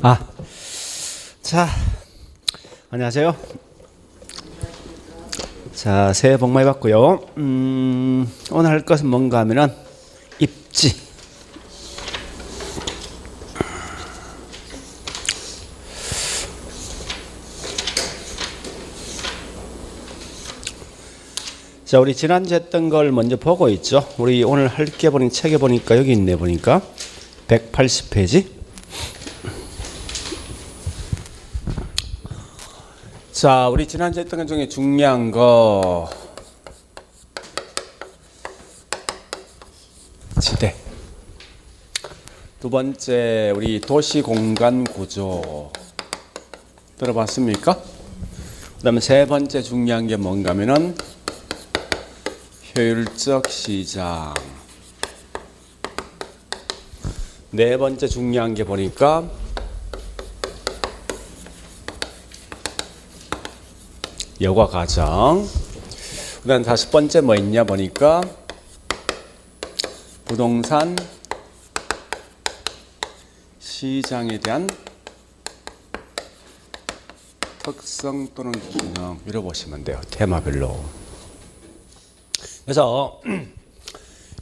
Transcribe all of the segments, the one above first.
아, 자, 안녕하세요. 자, 새해 복 많이 받고요. 오늘 할 것은 뭔가 하면은 입지. 자, 우리 지난주에 했던 걸 먼저 보고 있죠. 우리 오늘 할 게 보니 책에 보니까 여기 있네 보니까 180페이지. 자, 우리 지난주에 했던 것 중에 중요한 거 지대. 두 번째 우리 도시 공간 구조 들어봤습니까? 그다음에 세 번째 중요한 게 뭔가 하면은 효율적 시장. 네 번째 중요한 게 보니까 여가 과정. 그다음 다섯 번째 뭐 있냐 보니까 부동산 시장에 대한 특성 또는 기능 읽어보시면 돼요. 테마별로. 그래서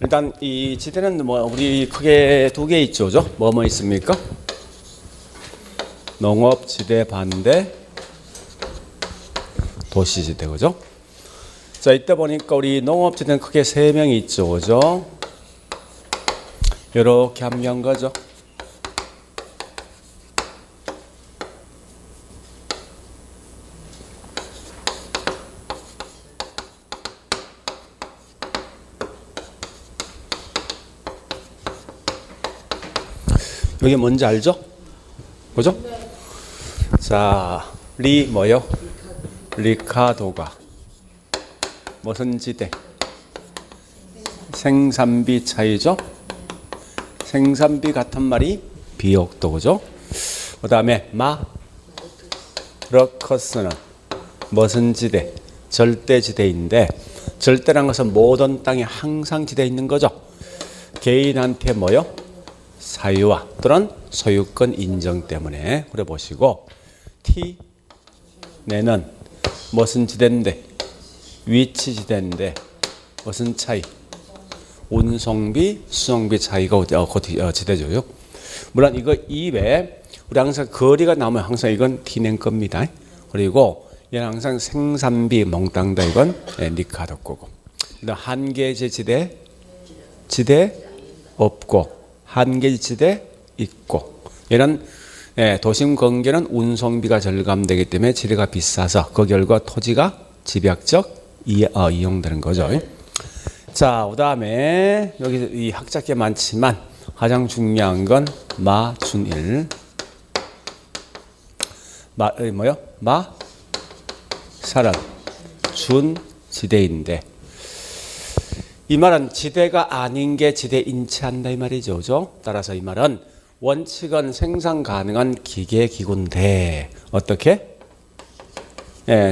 일단 이 지대는 뭐 우리 크게 두 개 있죠, 그죠? 뭐 있습니까? 농업지대 반대 도시지대, 그죠? 자, 이때 보니까 우리 농업지대는 크게 세 명이 있죠, 그죠? 이렇게 함유한 거죠. 여기 뭔지 알죠? 그죠? 자, 뭐요? 리카도가 무슨 지대? 생산비 차이죠? 생산비 같은 말이 비옥도, 그죠? 그 다음에 러커스는 무슨 지대? 절대지대인데, 절대란 것은 모든 땅에 항상 지대 있는 거죠. 개인한테 뭐요? 사유와 또는 소유권 인정 때문에. 그래 보시고, 내는 무슨 지대인데? 위치 지대인데 무슨 차이? 운송비, 수송비 차이가 지대죠. 물론 이거 이외에 우리 항상 거리가 나오면 항상 이건 T낸 겁니다. 그리고 얘는 항상 생산비 몽땅다, 이건 리카도 거고. 한계제 지대 없고 한계제 지대 있고. 얘는 도심 근교는 운송비가 절감되기 때문에 지대가 비싸서 그 결과 토지가 집약적 이용되는 거죠. 자, 그 다음에 여기 이 학자께 많지만 가장 중요한 건 마준일. 사람 준 지대인데, 이 말은 지대가 아닌 게 지대 인치한다 이 말이죠, 그죠? 따라서 이 말은 원칙은 생산 가능한 기계 기구인데 어떻게?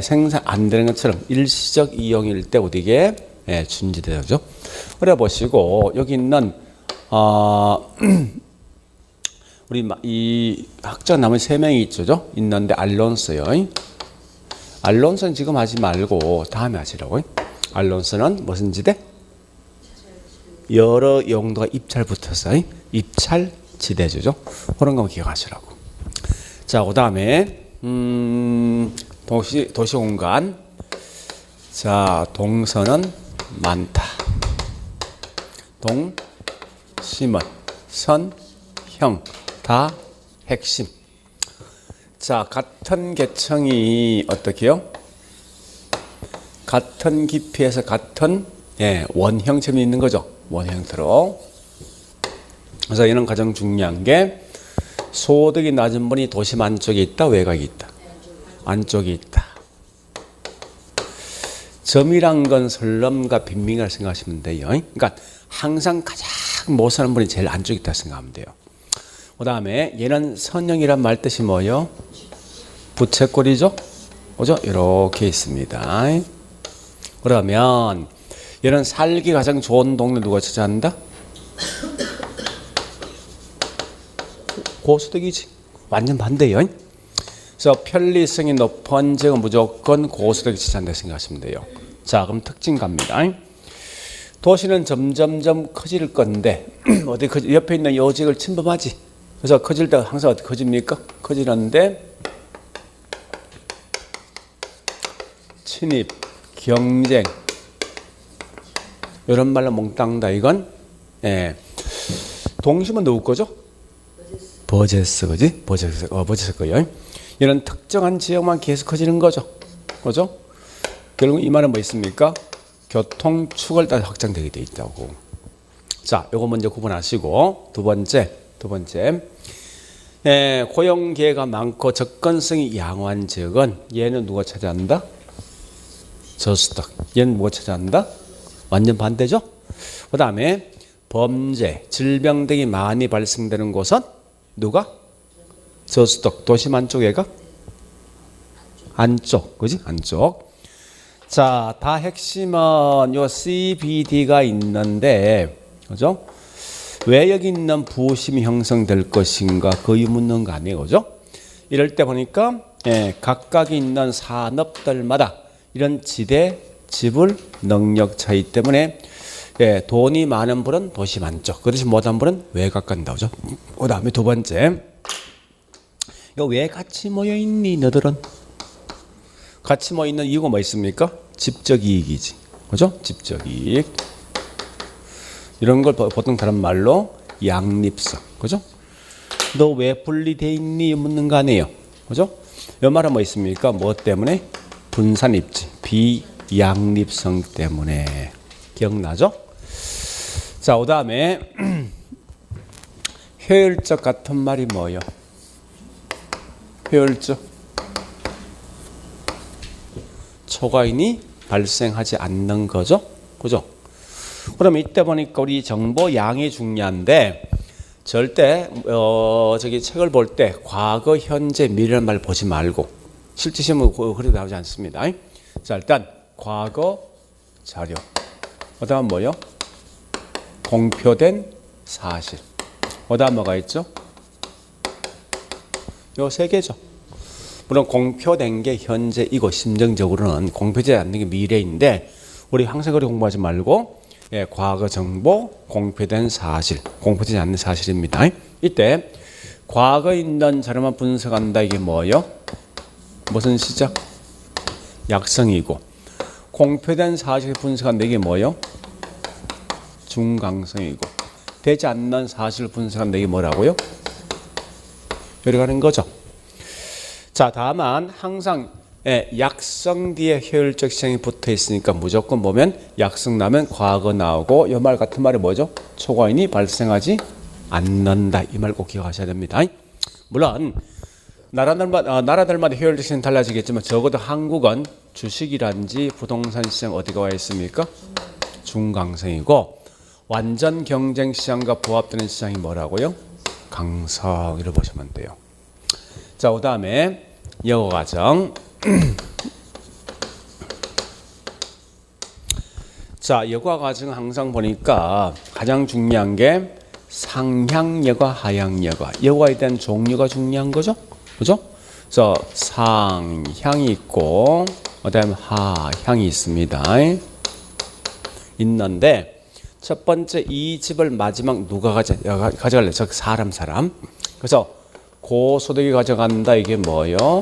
생산 안 되는 것처럼 일시적 이용일 때 어디게 준지대죠. 그래 보시고 여기 있는 우리 이 학자 남은 세 명이 있죠, 있는데 알론소요. 알론소는 지금 하지 말고 다음에 하시라고. 알론소는 무슨 지대? 여러 용도가 입찰 붙어서 입찰 지대죠. 그런 거 기억하시라고. 자, 그 다음에 도시 공간. 자, 동선은 많다. 심은 형 다 핵심. 자, 같은 계층이 어떻게요? 같은 깊이에서 같은 원형체이 있는 거죠. 원형태로. 그래서 이는 가장 중요한 게 소득이 낮은 분이 도심 안쪽에 있다, 외곽에 있다? 안쪽에 있다. 점이란 건 설렘과 빈민가를 생각하시면 돼요. 그러니까 항상 가장 못 사는 분이 제일 안쪽에 있다 생각하면 돼요. 그 다음에 얘는 선형이란 말 뜻이 뭐예요? 부채꼴이죠? 그죠? 이렇게 있습니다. 그러면 얘는 살기 가장 좋은 동네 누가 차지한다? 고소득이지. 완전 반대예요. 그래서 편리성이 높은 지역은 무조건 고소득에 지산다 생각하시면 돼요. 자, 그럼 특징 갑니다. 도시는 점점점 커질 건데 어디 옆에 있는 요직을 침범하지. 그래서 커질 때 항상 어떻게 커집니까? 커지는데 침입, 경쟁 이런 말로 몽땅다. 이건 동심은 누구 거죠? 버제스, 그지? 버제스 거예요. 이런 특정한 지역만 계속 커지는 거죠. 그죠? 결국 이 말은 뭐 있습니까? 교통축을 따라 확장되게 돼 있다고. 자, 요거 먼저 구분하시고 두 번째, 고용기회가 많고 접근성이 양호한 지역은 얘는 누가 차지한다? 저수득. 얘는 누가 차지한다? 완전 반대죠. 그 다음에 범죄, 질병 등이 많이 발생되는 곳은 누가? 저수득. 도심 안쪽에가? 안쪽, 그지? 안쪽. 자, 다 핵심은 요 CBD가 있는데, 그죠? 왜 여기 있는 부심이 형성될 것인가? 그 묻는 거 아니에요, 그죠? 이럴 때 보니까 각각 있는 산업들마다 이런 지대, 지불, 능력 차이 때문에 돈이 많은 분은 도심 안쪽, 그렇지 못한 분은 외곽 간다, 그죠? 그 다음에 두 번째, 이거 왜 같이 모여 있니, 너들은? 같이 모여 있는 이유가 뭐 있습니까? 집적 이익이지, 그죠? 집적 이익. 이런 걸 보통 다른 말로 양립성, 그죠? 너 왜 분리돼 있니? 묻는 거 아니에요, 그죠? 이 말은 뭐 있습니까? 뭐 때문에? 분산 입지, 비양립성 때문에. 기억나죠? 자, 그 다음에 효율적 같은 말이 뭐예요? 효율적. 초과인이 발생하지 않는 거죠, 그죠? 그럼 이때 보니까 우리 정보 양이 중요한데 절대 저기 책을 볼 때 과거, 현재, 미래라는 말 보지 말고 실제 시험은 그렇게 나오지 않습니다. 자, 일단 과거 자료. 그다음 뭐요? 공표된 사실. 그다음 뭐가 있죠? 요 세 개죠. 물론 공표된 게 현재이고 심정적으로는 공표되지 않는 게 미래인데 우리 항상 그렇게 공부하지 말고 과거 정보, 공표된 사실, 공표되지 않는 사실입니다. 이때 과거에 있는 자료만 분석한다. 이게 뭐예요? 무슨 시작? 약성이고 공표된 사실 분석한다. 이게 뭐예요? 중강성이고 되지 않는 사실 분석한다. 이게 뭐라고요? 이렇게 하는 거죠. 자, 다만 항상 약성 뒤에 효율적 시행이 붙어 있으니까 무조건 보면 약성 나면 과거 나오고 이 말 같은 말이 뭐죠? 초과인이 발생하지 않는다. 이 말 꼭 기억하셔야 됩니다. 물론 나라들마다 효율적 시행이 달라지겠지만 적어도 한국은 주식이란지 부동산 시장 어디가 와 있습니까? 중강성이고 완전 경쟁 시장과 부합되는 시장이 뭐라고요? 강성. 이렇게 보시면 돼요. 자, 그 다음에 영어 과정. 자, 여과 과정 항상 보니까 가장 중요한 게 상향 여과, 하향 여과. 여과에 대한 종류가 중요한 거죠, 그죠? 그래서 상향이 있고, 그다음에 하향이 있습니다. 있는데 첫 번째 이 집을 마지막 누가 가져갈래? 저 사람. 그래서 고소득이 가져간다. 이게 뭐요?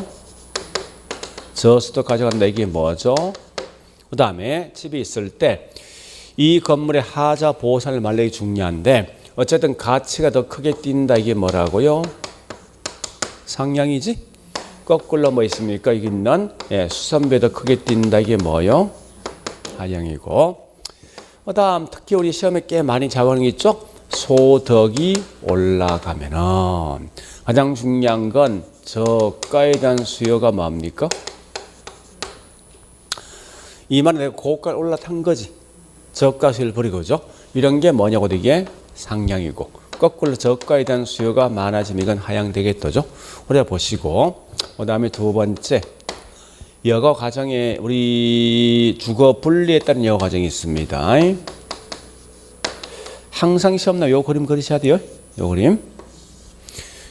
저소득 가져간다. 이게 뭐죠? 그 다음에 집이 있을 때 이 건물의 하자 보상을 말하기 중요한데 어쨌든 가치가 더 크게 뛴다. 이게 뭐라고요? 상향이지? 거꾸로 뭐 있습니까? 이게 있는 수선배 더 크게 뛴다. 이게 뭐요? 하향이고. 그 다음 특히 우리 시험에 꽤 많이 잡아오는 게 있죠? 소득이 올라가면은 가장 중요한 건 저가에 대한 수요가 뭡니까? 이 말은 내가 고가를 올라탄 거지. 저가 수요를 버리고, 그죠? 이런 게 뭐냐고 이게 상향이고 거꾸로 저가에 대한 수요가 많아지면 이건 하향되겠죠. 그래 보시고 그 다음에 두 번째 여거 과정에 우리 주거 분리에 따른 여거 과정이 있습니다. 항상 시험 날 요 그림 그리셔야 돼요. 요 그림.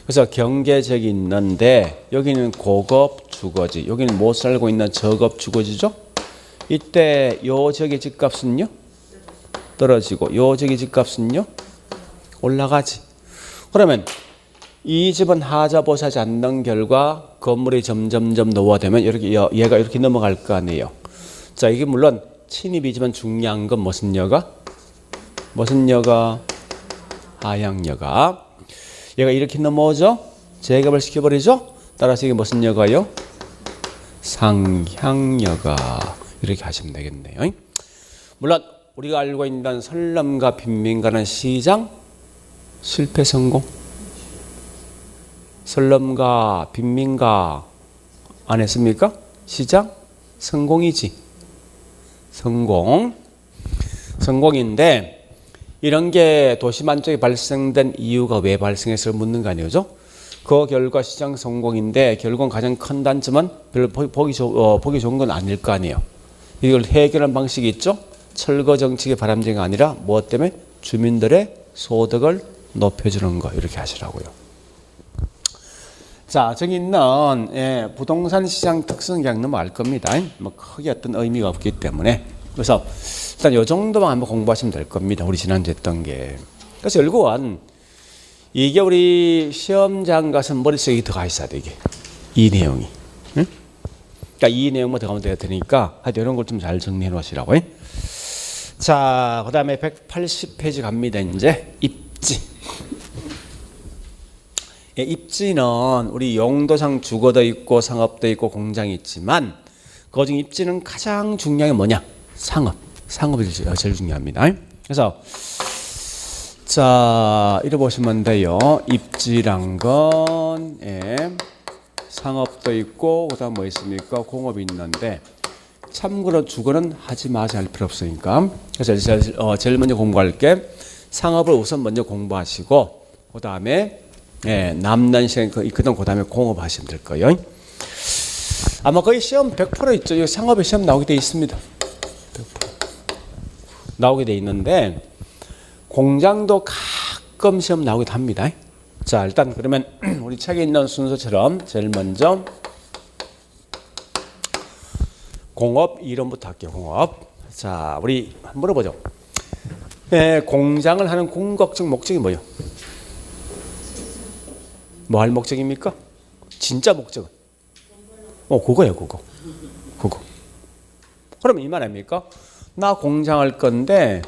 그래서 경계적이 있는데 여기는 고급 주거지, 여기는 못 살고 있는 저급 주거지죠. 이때 요 적의 집값은요 떨어지고 요 적의 집값은요 올라가지. 그러면 이 집은 하자보사지 않는 결과 건물이 점점점 노화되면 이렇게 얘가 이렇게 넘어갈 거 아니에요. 자, 이게 물론 침입이지만 중요한 건 무슨 여가? 하향여가. 얘가 이렇게 넘어오죠? 재개발 시켜버리죠? 따라서 이게 무슨 여가요? 상향여가. 이렇게 하시면 되겠네요. 물론 우리가 알고 있는 설렘과 빈민가는 시장 실패 성공. 설렘과 빈민가 안 했습니까? 시장 성공이지. 성공인데 이런 게 도시만 쪽에 발생된 이유가 왜 발생했을까 묻는 거 아니죠? 그 결과 시장 성공인데 결국은 가장 큰 단점은 별로 보기 좋은 건 아닐 거 아니에요. 이걸 해결한 방식이 있죠. 철거 정책의 바람직이 아니라 무엇 때문에? 주민들의 소득을 높여주는 거. 이렇게 하시라고요. 자, 저기 있는 부동산 시장 특성 그냥 넘어갈 겁니다. 뭐 크게 어떤 의미가 없기 때문에. 그래서 일단 이 정도만 한번 공부하시면 될 겁니다. 우리 지난주에 했던 게. 그래서 결국은 이게 우리 시험장 가서 머릿속에 들어가 있어야 돼, 이게. 이 내용이. 응? 그러니까 이 내용만 들어가면 돼야 되니까 하여튼 이런 걸 좀 잘 정리해 놓으시라고. 자, 그 다음에 180페이지 갑니다. 이제 입지. 입지는 우리 용도상 주거도 있고 상업도 있고 공장이 있지만 그중 입지는 가장 중요한 게 뭐냐? 상업이 제일 중요합니다. 그래서 자, 이래 보시면 돼요. 입지란 건 상업도 있고 그다음 뭐 있습니까? 공업이 있는데 참고로 주거는 하지 마세요. 할 필요 없으니까. 그래서 제일 먼저 공부할게. 상업을 우선 먼저 공부하시고 그다음에 남는 시간 그다음 그다음에 공업 하시면 될 거예요. 아마 거의 시험 100% 있죠. 이 상업에 시험 나오게 돼 있습니다. 100% 나오게 돼 있는데 공장도 가끔 시험 나오기도 합니다. 자, 일단 그러면 우리 책에 있는 순서처럼 제일 먼저 공업 이론부터 할게요. 공업. 자, 우리 한번 물어보죠. 공장을 하는 궁극적 목적이 뭐예요? 뭐 할 목적입니까? 진짜 목적은? 그거예요, 그거. 그럼 이 말 아닙니까? 나 공장할 건데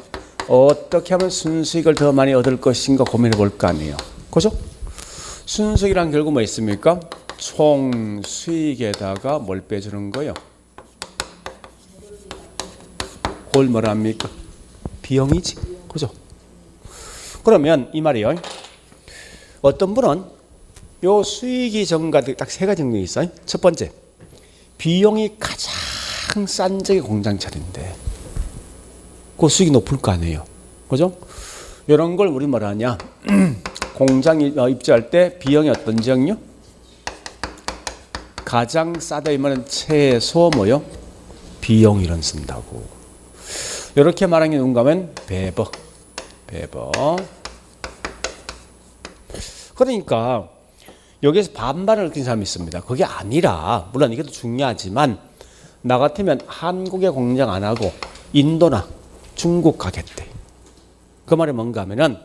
어떻게 하면 순수익을 더 많이 얻을 것인가 고민해 볼 거 아니에요. 그죠? 순수익이란 결국 뭐 있습니까? 총 수익에다가 뭘 빼주는 거예요? 그걸 뭐라 합니까? 비용이지. 그죠? 그러면 이 말이요. 어떤 분은 요 수익이 전가득 딱 세 가지 정도 있어요. 첫 번째, 비용이 가장 싼 적이 공장 차린데 그 수익이 높을 거 아니에요. 그죠? 이런 걸 우리 뭐라 하냐? 공장 입주할 때 비용이 어떤 지역요? 가장 싸다 이면은 최소 뭐요? 비용 이런 쓴다고. 이렇게 말하는 게 누군가 하면 배버. 그러니까 여기서 반발을 느낀 사람이 있습니다. 그게 아니라 물론 이것도 중요하지만 나 같으면 한국에 공장 안 하고 인도나 중국 가겠대. 그 말이 뭔가 하면은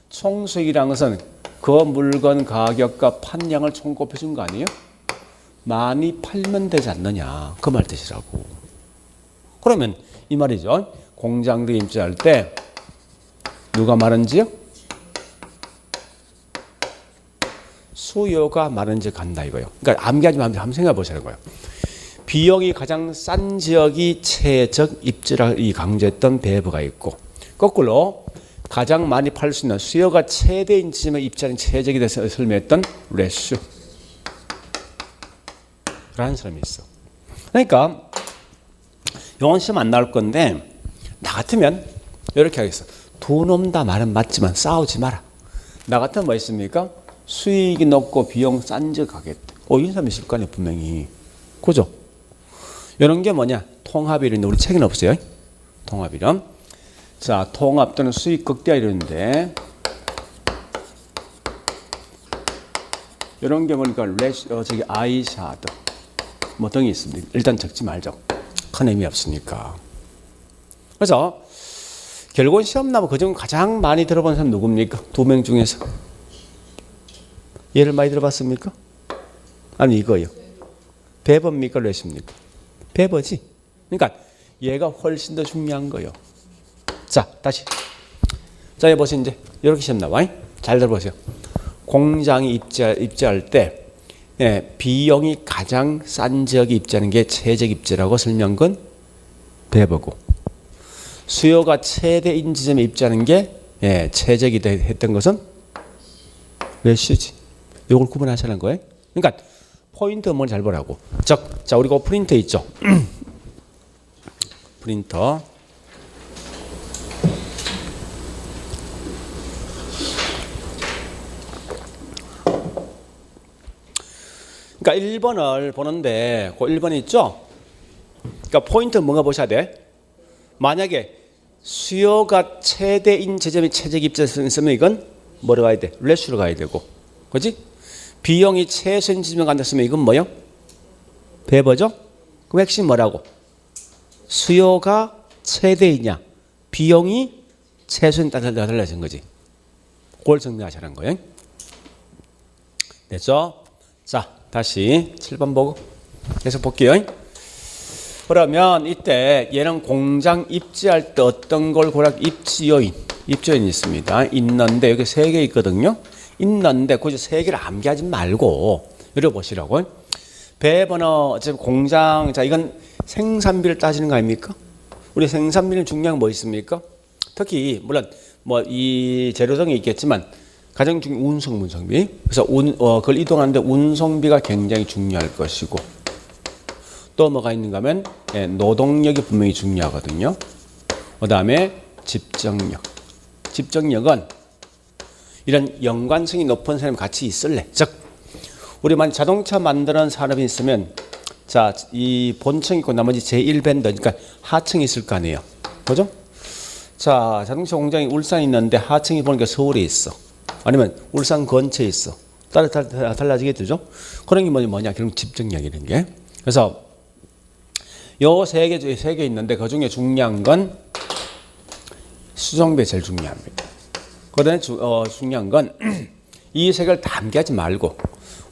총수익이라는 것은 그 물건 가격과 판량을 총곱해 준 거 아니에요? 많이 팔면 되지 않느냐. 그 말 뜻이라고. 그러면 이 말이죠. 공장들이 입주할 때 누가 많은지요? 수요가 많은지 간다 이거예요. 그러니까 암기하지 말고 한번 생각해 보시는 거예요. 비용이 가장 싼 지역이 최적 입지를 강조했던 배부가 있고 거꾸로 가장 많이 팔 수 있는 수요가 최대인 지점의 입자는 최적이 돼서 설명했던 레슈 라는 사람이 있어. 그러니까 영어 시험 안 나올 건데 나 같으면 이렇게 하겠어. 돈 없다 말은 맞지만 싸우지 마라. 나 같으면 뭐 있습니까? 수익이 높고 비용 싼 적 가겠다. 이런 사람이 있을 거 아니에요 분명히. 그죠? 이런 게 뭐냐? 통합이론인데 우리 책에는 없어요. 통합이론. 자, 통합 또는 수익 극대화 이론인데 이런 경우는 저기 아이샤도 뭐 등이 있습니다. 일단 적지 말죠. 큰 의미 없으니까. 그래서 결국은 시험나무 그중 가장 많이 들어본 사람 누굽니까? 두 명 중에서. 얘를 많이 들어봤습니까? 아니 이거요. 배버입니까? 레시입니까? 배버지. 그러니까 얘가 훨씬 더 중요한 거예요. 자, 다시. 자, 여기 보세요. 이제 이렇게 시험 나와. 잘 들어보세요. 공장이 입지할 때 비용이 가장 싼 지역에 입지하는 게 최적 입지라고 설명건 배버고, 수요가 최대인 지점에 입지하는 게 최적이 했던 것은 레시지. 이걸 구분하시는 거예요. 그러니까 포인트 뭘 잘 보라고. 자, 우리가 프린터 있죠. 프린터. 그러니까 1번을 보는데 그 1번이 있죠. 그러니까 포인트 뭔가 보셔야 돼. 만약에 수요가 최대인 지점이 최적 입지에 있으면 이건 뭐로 가야 돼? 레슈로 가야 되고, 그렇지? 비용이 최소인 지점에 간다 했으면 이건 뭐요? 배버죠? 그럼 핵심 뭐라고? 수요가 최대이냐, 비용이 최소인 달라진 거지. 그걸 정리하시라는 거예요. 됐죠? 자, 다시 7번 보고 계속 볼게요. 그러면 이때 얘는 공장 입지할 때 어떤 걸 고르라? 입지요인이 있습니다. 있는데 여기 3개 있거든요. 있는데 굳이 3개를 암기하지 말고 이렇게 보시라고. 배번호 지금 공장, 자 이건 생산비를 따지는 거 아닙니까? 우리 생산비는 중요한 뭐 있습니까? 특히 물론 뭐 이 재료성이 있겠지만 가장 중요한 운송 운송비. 그래서 그걸 이동하는데 운송비가 굉장히 중요할 것이고, 또 뭐가 있는가 하면 노동력이 분명히 중요하거든요. 그 다음에 집정력. 집정력은 이런 연관성이 높은 사람이 같이 있을래. 즉 우리만 자동차 만드는 산업이 있으면 자, 이 본청 있고 나머지 제1밴더, 그러니까 하청이 있을 거 아니에요. 그죠? 자, 자동차 공장이 울산에 있는데 하청이 보니까 서울에 있어. 아니면 울산 근처에 있어. 달라지겠죠? 그런 게 뭐냐? 결국 집정력이라는 게. 그래서 요 세 개 있는데 그 중에 중요한 건 수정비 제일 중요합니다. 그다음에 중요한 건 이 세 개를 다 암기하지 말고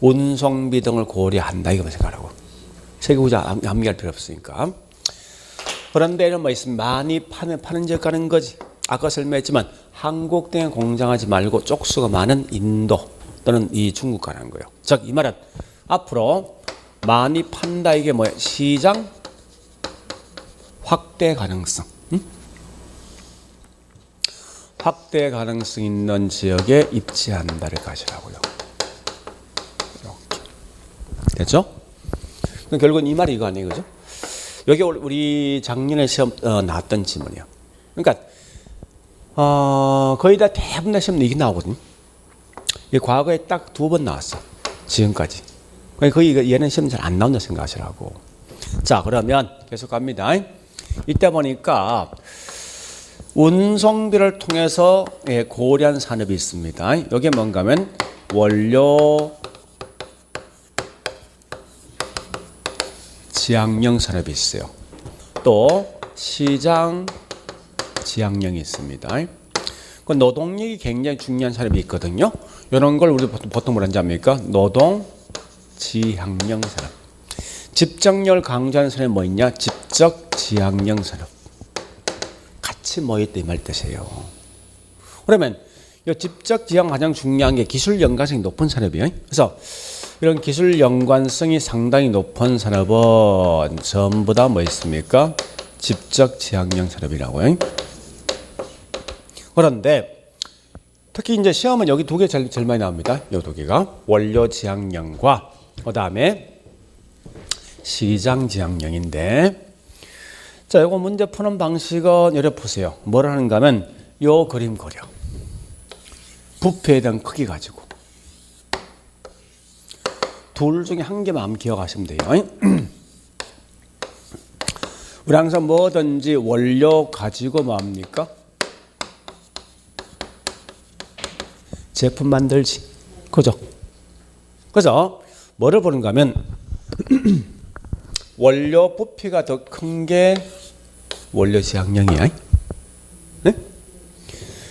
운송비 등을 고려한다 이거 생각하라고. 세 개 굳이 암기할 필요 없으니까. 그런데 이런 뭐 있으면 많이 파는 지역 가는 거지. 아까 설명했지만 한국 등에 공장하지 말고 쪽수가 많은 인도 또는 이 중국 가는 거예요. 즉 이 말은 앞으로 많이 판다 이게 뭐야? 시장 확대 가능성. 확대 가능성 있는 지역에 입지한다를 가시라고요. 이렇게. 됐죠? 결국은 이 말이 이거 아니에요, 그죠? 여기 우리 작년에 시험 나왔던 질문이에요. 그러니까 거의 다 대부분 다 시험 이게 나오거든요. 이게 과거에 딱 2번 나왔어. 지금까지. 거의 얘는 시험 잘 안 나온다 생각하시라고. 자, 그러면 계속 갑니다. 이때 보니까 운송비를 통해서 고려한 산업이 있습니다. 여기 뭔가 하면 원료 지향형 산업이 있어요. 또 시장 지향형이 있습니다. 그 노동력이 굉장히 중요한 산업이 있거든요. 이런 걸 우리 보통 뭐라는지 압니까? 노동 지향형 산업. 집정력을 강조하는 산업이 뭐 있냐? 집적 지향형 산업. 같이 모였다 이 말 뜻이에요. 그러면 이 집적 지향 가장 중요한 게 기술 연관성이 높은 산업이에요. 그래서 이런 기술 연관성이 상당히 높은 산업은 전부 다 뭐 있습니까? 집적 지향형 산업이라고요. 그런데 특히 이제 시험은 여기 2개 제일 많이 나옵니다. 이 2개가 원료 지향형과 그 다음에 시장 지향형인데, 자, 이거 문제 푸는 방식은 이렇게 보세요. 뭘 하는가 하면 요 그림 그려. 부피에 대한 크기 가지고 둘 중에 한 개만 기억하시면 돼요. 우리 항상 뭐든지 원료 가지고 뭐 합니까? 제품 만들지. 그죠? 그래서 뭐를 보는가 하면 원료 부피가 더 큰 게 원료 지향량이야. 네?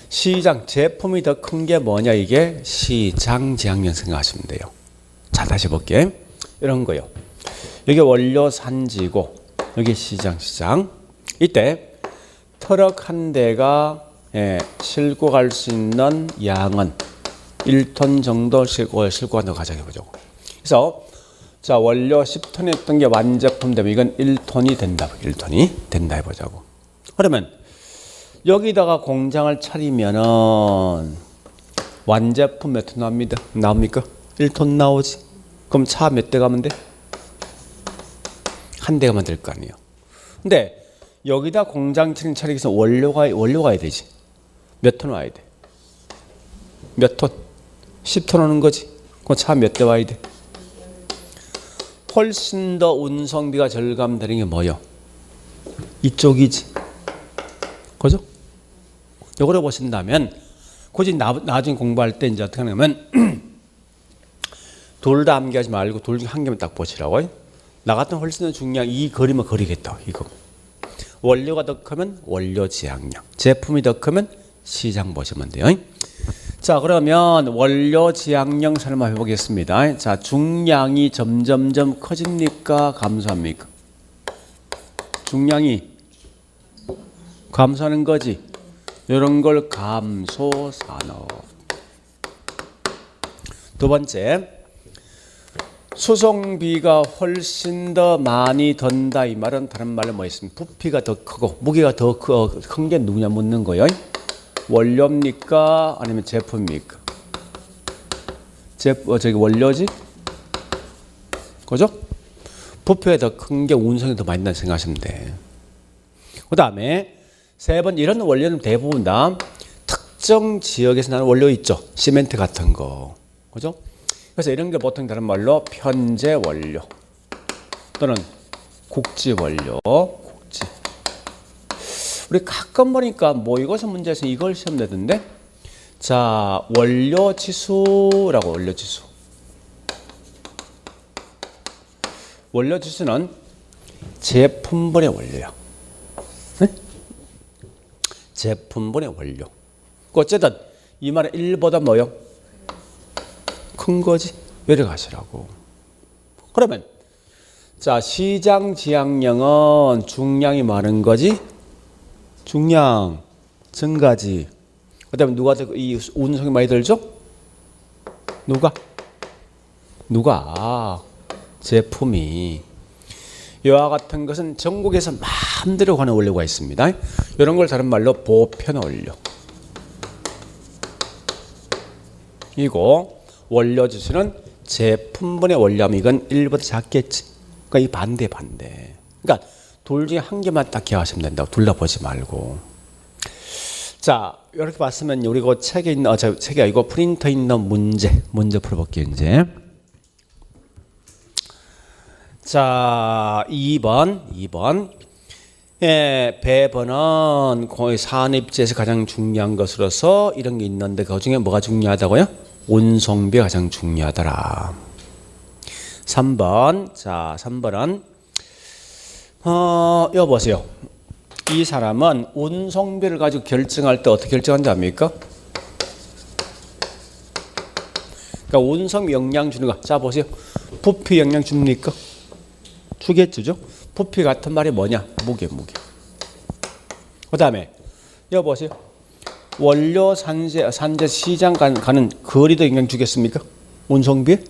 시장 제품이 더 큰 게 뭐냐 이게 시장 지향량 생각하시면 돼요. 자 다시 볼게. 이런 거요. 여기 원료 산지고 여기 시장. 이때 트럭 한 대가 싣고 갈 수 있는 양은 1톤 정도 싣고 간다고 가정해보자고. 그래서 자 원료 10톤 했던 게 완제품 되면 이건 1톤이 된다. 1톤이 된다 해보자고. 그러면 여기다가 공장을 차리면은 완제품 몇 톤 나옵니까? 1톤 나오지. 그럼 차 몇 대 가면 돼? 한 대 가면 될 거 아니에요. 근데 여기다 공장 차리기 위해서 원료 가야 되지. 몇 톤 와야 돼? 몇 톤? 10톤 오는 거지. 그럼 차 몇 대 와야 돼? 훨씬 더 운송비가 절감되는 게 뭐요? 이쪽이지. 그죠? 요거를 보신다면 굳이 나중에 공부할 때 이제 어떻게 하냐면 둘 다 암기하지 말고 둘 중 한 개만 딱 보시라고. 나 같은 훨씬 더 중요한 이 그림을 그리겠다. 이거. 원료가 더 크면 원료 지향량. 제품이 더 크면 시장 보시면 돼요. 자 그러면 원료 지향량 설명해 보겠습니다. 자 중량이 점점점 커집니까? 감소합니까? 중량이 감소하는 거지. 이런 걸 감소산업. 두 번째, 수송비가 훨씬 더 많이 든다. 이 말은 다른 말로 뭐 있습니까? 부피가 더 크고 무게가 더 큰 게 누구냐 묻는 거예요. 원료입니까? 아니면 제품입니까? 저기 원료지? 그죠? 부피가 더 큰 게 운송이 더 많이 난다 생각하시면 돼. 그 다음에 세 번 이런 원료는 대부분 다 특정 지역에서 나는 원료 있죠. 시멘트 같은 거. 그죠? 그래서 이런 게 보통 다른 말로 편제 원료 또는 국지 원료. 국지. 우리 가끔 보니까 모의고사 문제에서 이걸 시험 내던데. 자, 원료 지수라고 원료 지수. 원료 지수는 제품분의 원료야. 네? 제품분의 원료. 어쨌든 이 말은 1보다 뭐요? 큰 거지. 외려 가시라고. 그러면 자 시장 지향량은 중량이 많은 거지. 중량 증가지. 그다음에 누가 이 운송이 많이 들죠? 누가 제품이. 이와 같은 것은 전국에서 마음대로 가는 원료가 있습니다. 이런 걸 다른 말로 보편 원료. 이고 원료 지수는 제품분의 원료하면 이건 1보다 작겠지. 그러니까 이 반대. 그러니까 둘 중에 한 개만 딱 기억하시면 된다고. 둘 다 보지 말고. 자, 이렇게 봤으면 우리 그 책에 있는 책이 아니고 프린터에 있는 문제 풀어볼게요. 이제. 자, 2번. 배번은 거의 산업지에서 가장 중요한 것으로서 이런 게 있는데 그 중에 뭐가 중요하다고요? 운송비가 가장 중요하더라. 3번. 자, 3번은 이거 보세요. 이 사람은 운송비를 가지고 결정할 때 어떻게 결정하는지 압니까? 그러니까 운송비 영향 주는 거. 자, 보세요. 부피 영향 줍니까? 주겠죠. 부피 같은 말이 뭐냐? 무게. 그 다음에 여기 보세요. 원료 산재 시장 가는 거리도 영향 주겠습니까? 운송비에?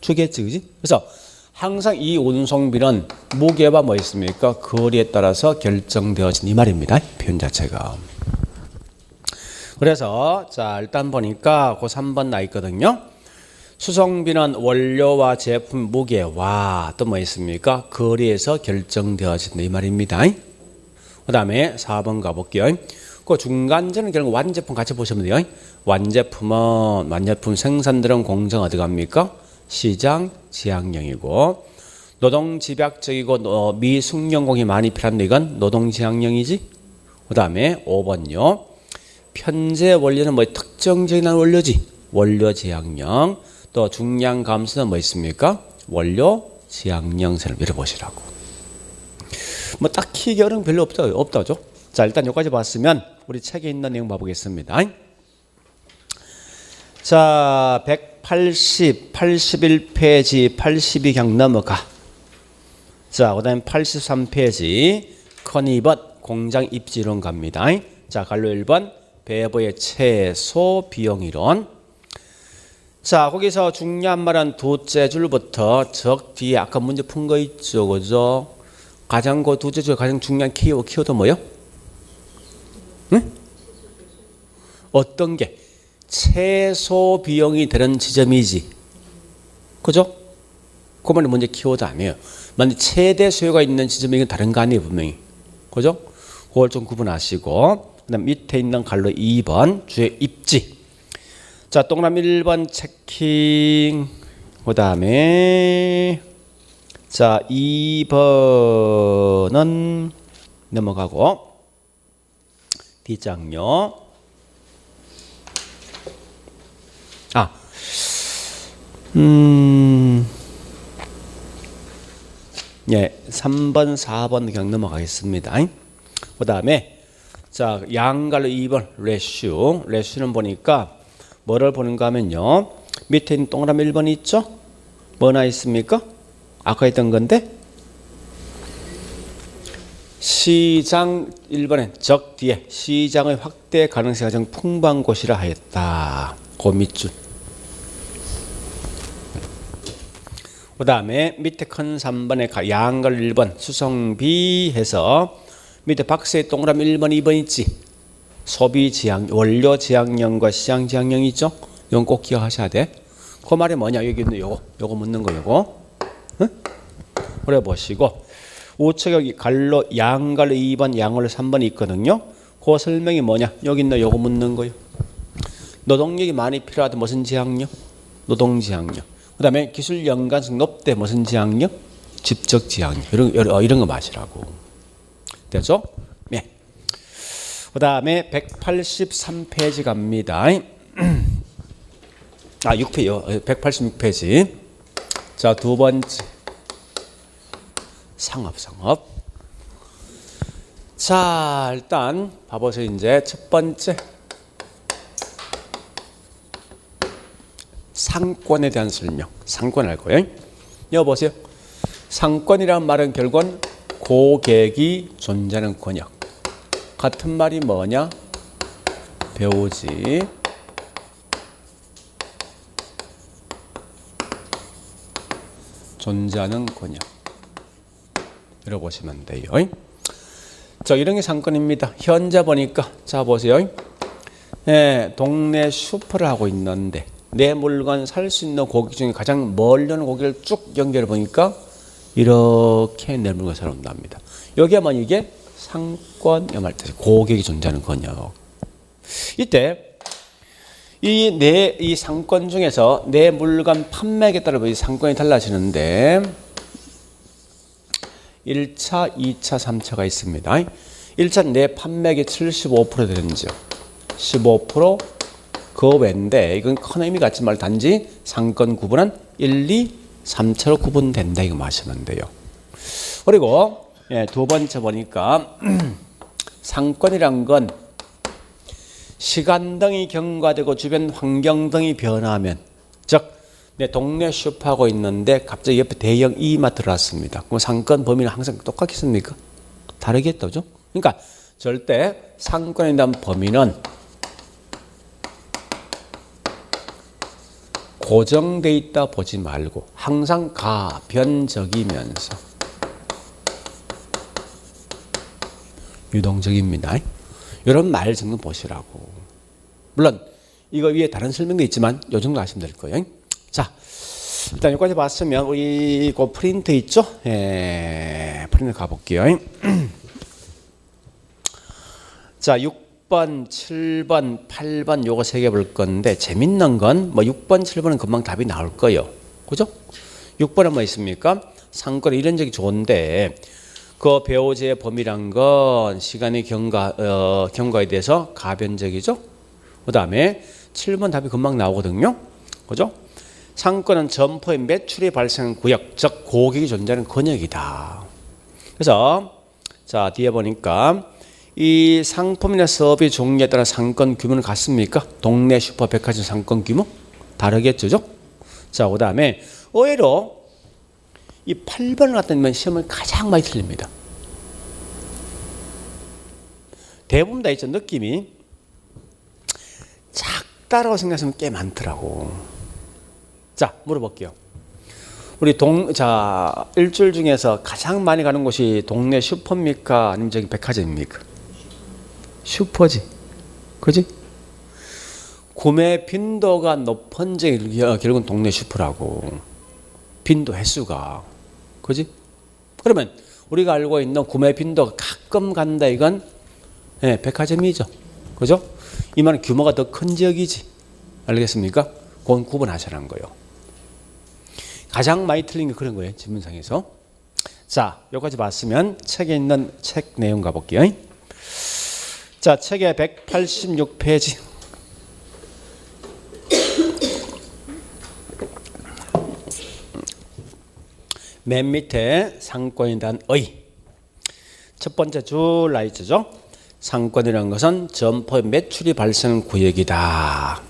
주겠지, 그지? 그래서 항상 이 운송비는 무게와 뭐 있습니까? 거리에 따라서 결정되어진 이 말입니다. 표현 자체가. 그래서 자 일단 보니까 그 3번 나 있거든요. 수송비는 원료와 제품 무게와 또 뭐 있습니까? 거리에서 결정되어진다 이 말입니다. 그 다음에 4번 가볼게요. 그 중간전은 결국 완제품 같이 보시면 돼요. 완제품 생산들은 공정 어디 갑니까? 시장 지향령이고 노동 집약적이고 미숙련공이 많이 필요한데 이건 노동 지향령이지. 그 다음에 5번요. 편제 원료는 뭐 특정적인 원료지. 원료 지향령. 또 중량 감수는 뭐 있습니까? 원료 지향령선을 밀어보시라고. 뭐 딱히 어려운 별로 없다죠. 자, 일단 여기까지 봤으면 우리 책에 있는 내용 봐보겠습니다. 자, 180, 81페이지, 82강 넘어가. 자, 그 다음에 83페이지 컨이벗 공장 입지론 갑니다. 자, 갈로 1번 배부의 최소 비용이론. 자, 거기서 중요한 말은 두째 줄부터 적 뒤에 아까 문제 푼 거 있죠, 그죠? 가장 그 두째 줄 가장 중요한 키워드 뭐요? 응? 어떤 게 최소 비용이 되는 지점이지, 그죠? 그 말이 문제 키워드 아니에요. 만약 최대 수요가 있는 지점이 다른 거 아니에요, 분명히, 그죠? 그걸 좀 구분하시고, 그다음 밑에 있는 갈로 2번 주의 입지. 자, 동그라미 1번 체킹. 그 다음에 자 2번은 넘어가고 D장요. 예, 3번 4번 그냥 넘어가겠습니다. 그 다음에 자 양갈로 2번 레슈는 보니까 뭐를 보는가 하면요, 밑에 있는 동그라미 1번 있죠? 뭐나 있습니까? 아까 했던 건데 시장 1번에 적 뒤에 시장의 확대 가능성이 가장 풍부한 곳이라 하였다. 그 밑줄. 그 다음에 밑에 큰 3번에 양갈 1번 수성비 해서 밑에 박스에 동그라미 1번 2번 있지? 소비 지향, 원료 지향령과 시장 지향령 있죠? 이건 꼭 기억하셔야 돼. 그 말이 뭐냐? 여기 있는 요거 묻는 거 요거. 응? 그래 보시고 우측 여기 갈로 양갈로 2번 양갈로 3번이 있거든요. 그 설명이 뭐냐? 여기 있는 요거 묻는 거요. 노동력이 많이 필요하다 무슨 지향령? 노동 지향령. 그다음에 기술 연관성 높대 무슨 지향령? 집적 지향령. 이런 거 마시라고. 되죠? 네. 그 다음에 183페이지 갑니다. 186페이지. 자, 두 번째. 상업. 자, 일단 봐보세요. 이제 첫 번째. 상권에 대한 설명. 상권 할 거예요. 여기 보세요. 상권이란 말은 결국은 고객이 존재하는 권역. 같은 말이 뭐냐? 배우지. 존재하는 권역. 이렇게 보시면 돼요. 자, 이런 게 상권입니다. 현재 보니까 자 보세요. 네, 동네 슈퍼를 하고 있는데 내 물건 살 수 있는 고객 중에 가장 멀리 오는 고객을 쭉 연결해 보니까 이렇게 내 물건 사러 온답니다. 여기야만 이게 상권 말 뜻이 고객이 존재하는 권역. 이때 이 상권 중에서 내 물건 판매액에 따라 이 상권이 달라지는데 1차, 2차, 3차가 있습니다. 1차 내 판매액이 75% 되는 지역 15% 그 외인데 이건 큰 의미 같지 말고 단지 상권 구분은 1, 2, 3차로 구분된다 이거 마시면 돼요. 그리고 두 번째 보니까 상권이란 건 시간 등이 경과되고 주변 환경 등이 변하면, 즉 내 동네 슈퍼하고 있는데 갑자기 옆에 대형 이마트를 왔습니다. 그럼 상권 범위는 항상 똑같겠습니까? 다르겠죠. 그러니까 절대 상권에 대한 범위는 고정돼 있다 보지 말고 항상 가변적이면서 유동적입니다. 이런 말 정도 보시라고. 물론 이거 위에 다른 설명도 있지만 이 정도 아시면 될 거예요. 자, 일단 여기까지 봤으면 우리 그 프린트 있죠? 프린트 가볼게요. 자, 6번, 7번, 8번 요거 세 개 볼 건데 재밌는 건 뭐 6번, 7번은 금방 답이 나올 거예요. 그죠? 6번은 뭐 있습니까? 상권 이런 적이 좋은데 그 배우제의 범위란 건 시간의 경과에 대해서 가변적이죠. 그 다음에 7번 답이 금방 나오거든요. 그죠? 상권은 점포의 매출이 발생한 구역, 즉 고객이 존재하는 권역이다. 그래서 자 뒤에 보니까 이 상품이나 서비스 종류에 따라 상권 규모는 같습니까? 동네 슈퍼 백화점 상권 규모 다르겠죠? 자, 그다음에 의외로 이 8번을 갖다 놓으면 시험을 가장 많이 틀립니다. 대부분 다 있죠. 느낌이 작다라고 생각하시면 꽤 많더라고. 자, 물어볼게요. 우리 일주일 중에서 가장 많이 가는 곳이 동네 슈퍼입니까? 아니면 저기 백화점입니까? 슈퍼지. 그지? 구매 빈도가 높은 게 결국은 동네 슈퍼라고. 빈도 횟수가. 그지? 그러면 우리가 알고 있는 구매 빈도가 가끔 간다 이건 네, 백화점이죠. 그죠? 이 말은 규모가 더 큰 지역이지. 알겠습니까? 그건 구분하자는 거예요. 가장 많이 틀린 게 그런 거예요. 지문상에서. 자, 여기까지 봤으면 책에 있는 책 내용 가볼게요. 자, 책의 186페이지. 맨 밑에 상권에 대한 의. 첫 번째 줄 나있죠. 상권이라는 것은 점포의 매출이 발생한 구역이다.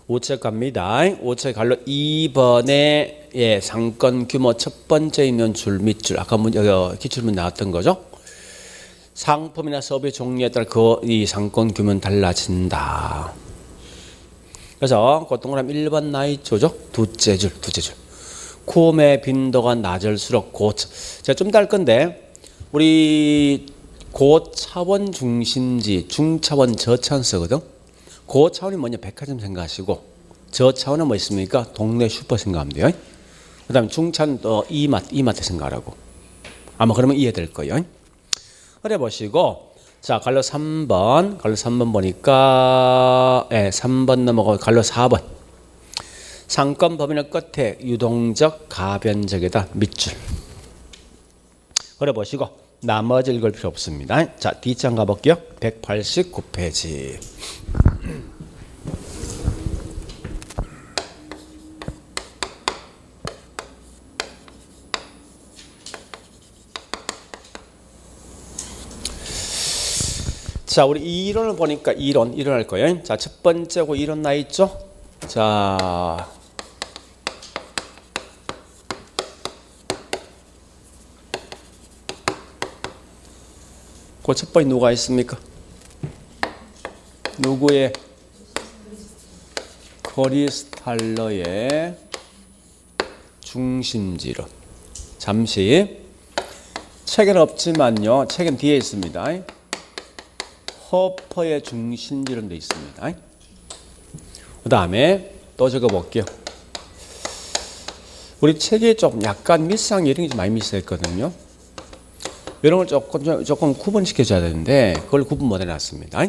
우측 갑니다. 우측 갈로 2번에 예, 상권 규모 첫 번째 있는 줄 밑줄 아까 기출문 나왔던 거죠. 상품이나 서비스 종류에 따라 이 상권 규모는 달라진다. 그래서 그 동그라미 1번 나있죠. 두째 줄. 구매 빈도가 낮을수록 제가 좀 더 할 건데 우리 고차원 중심지 중차원 저차원 쓰거든. 고차원이 뭐냐 백화점 생각하시고 저차원은 뭐 있습니까? 동네 슈퍼 생각하면 돼요. 그 다음에 중차원 이마트 생각하라고. 아마 그러면 이해될 거예요. 그래 보시고 자 갈로 3번 보니까 3번 넘어가고 갈로 4번 상권 범위는 끝에 유동적 가변적이다 밑줄. 그래 보시고 나머지 읽을 필요 없습니다. 자 뒷장 가볼게요. 189페이지. 자, 우리 이론을 보니까 이론 할 거예요. 자, 첫 번째고 이론 나 있죠? 자, 그 첫 번째 누가 있습니까? 누구의? 크리스탈러의 중심지론. 잠시 책에는 없지만요. 책은 뒤에 있습니다. 허퍼의 중심지론도 있습니다. 그 다음에 또 적어볼게요. 우리 책에 좀 약간 미스한 게 이런 게 좀 많이 미스했거든요. 이런 걸 조금 구분시켜줘야 되는데 그걸 구분 못 해놨습니다.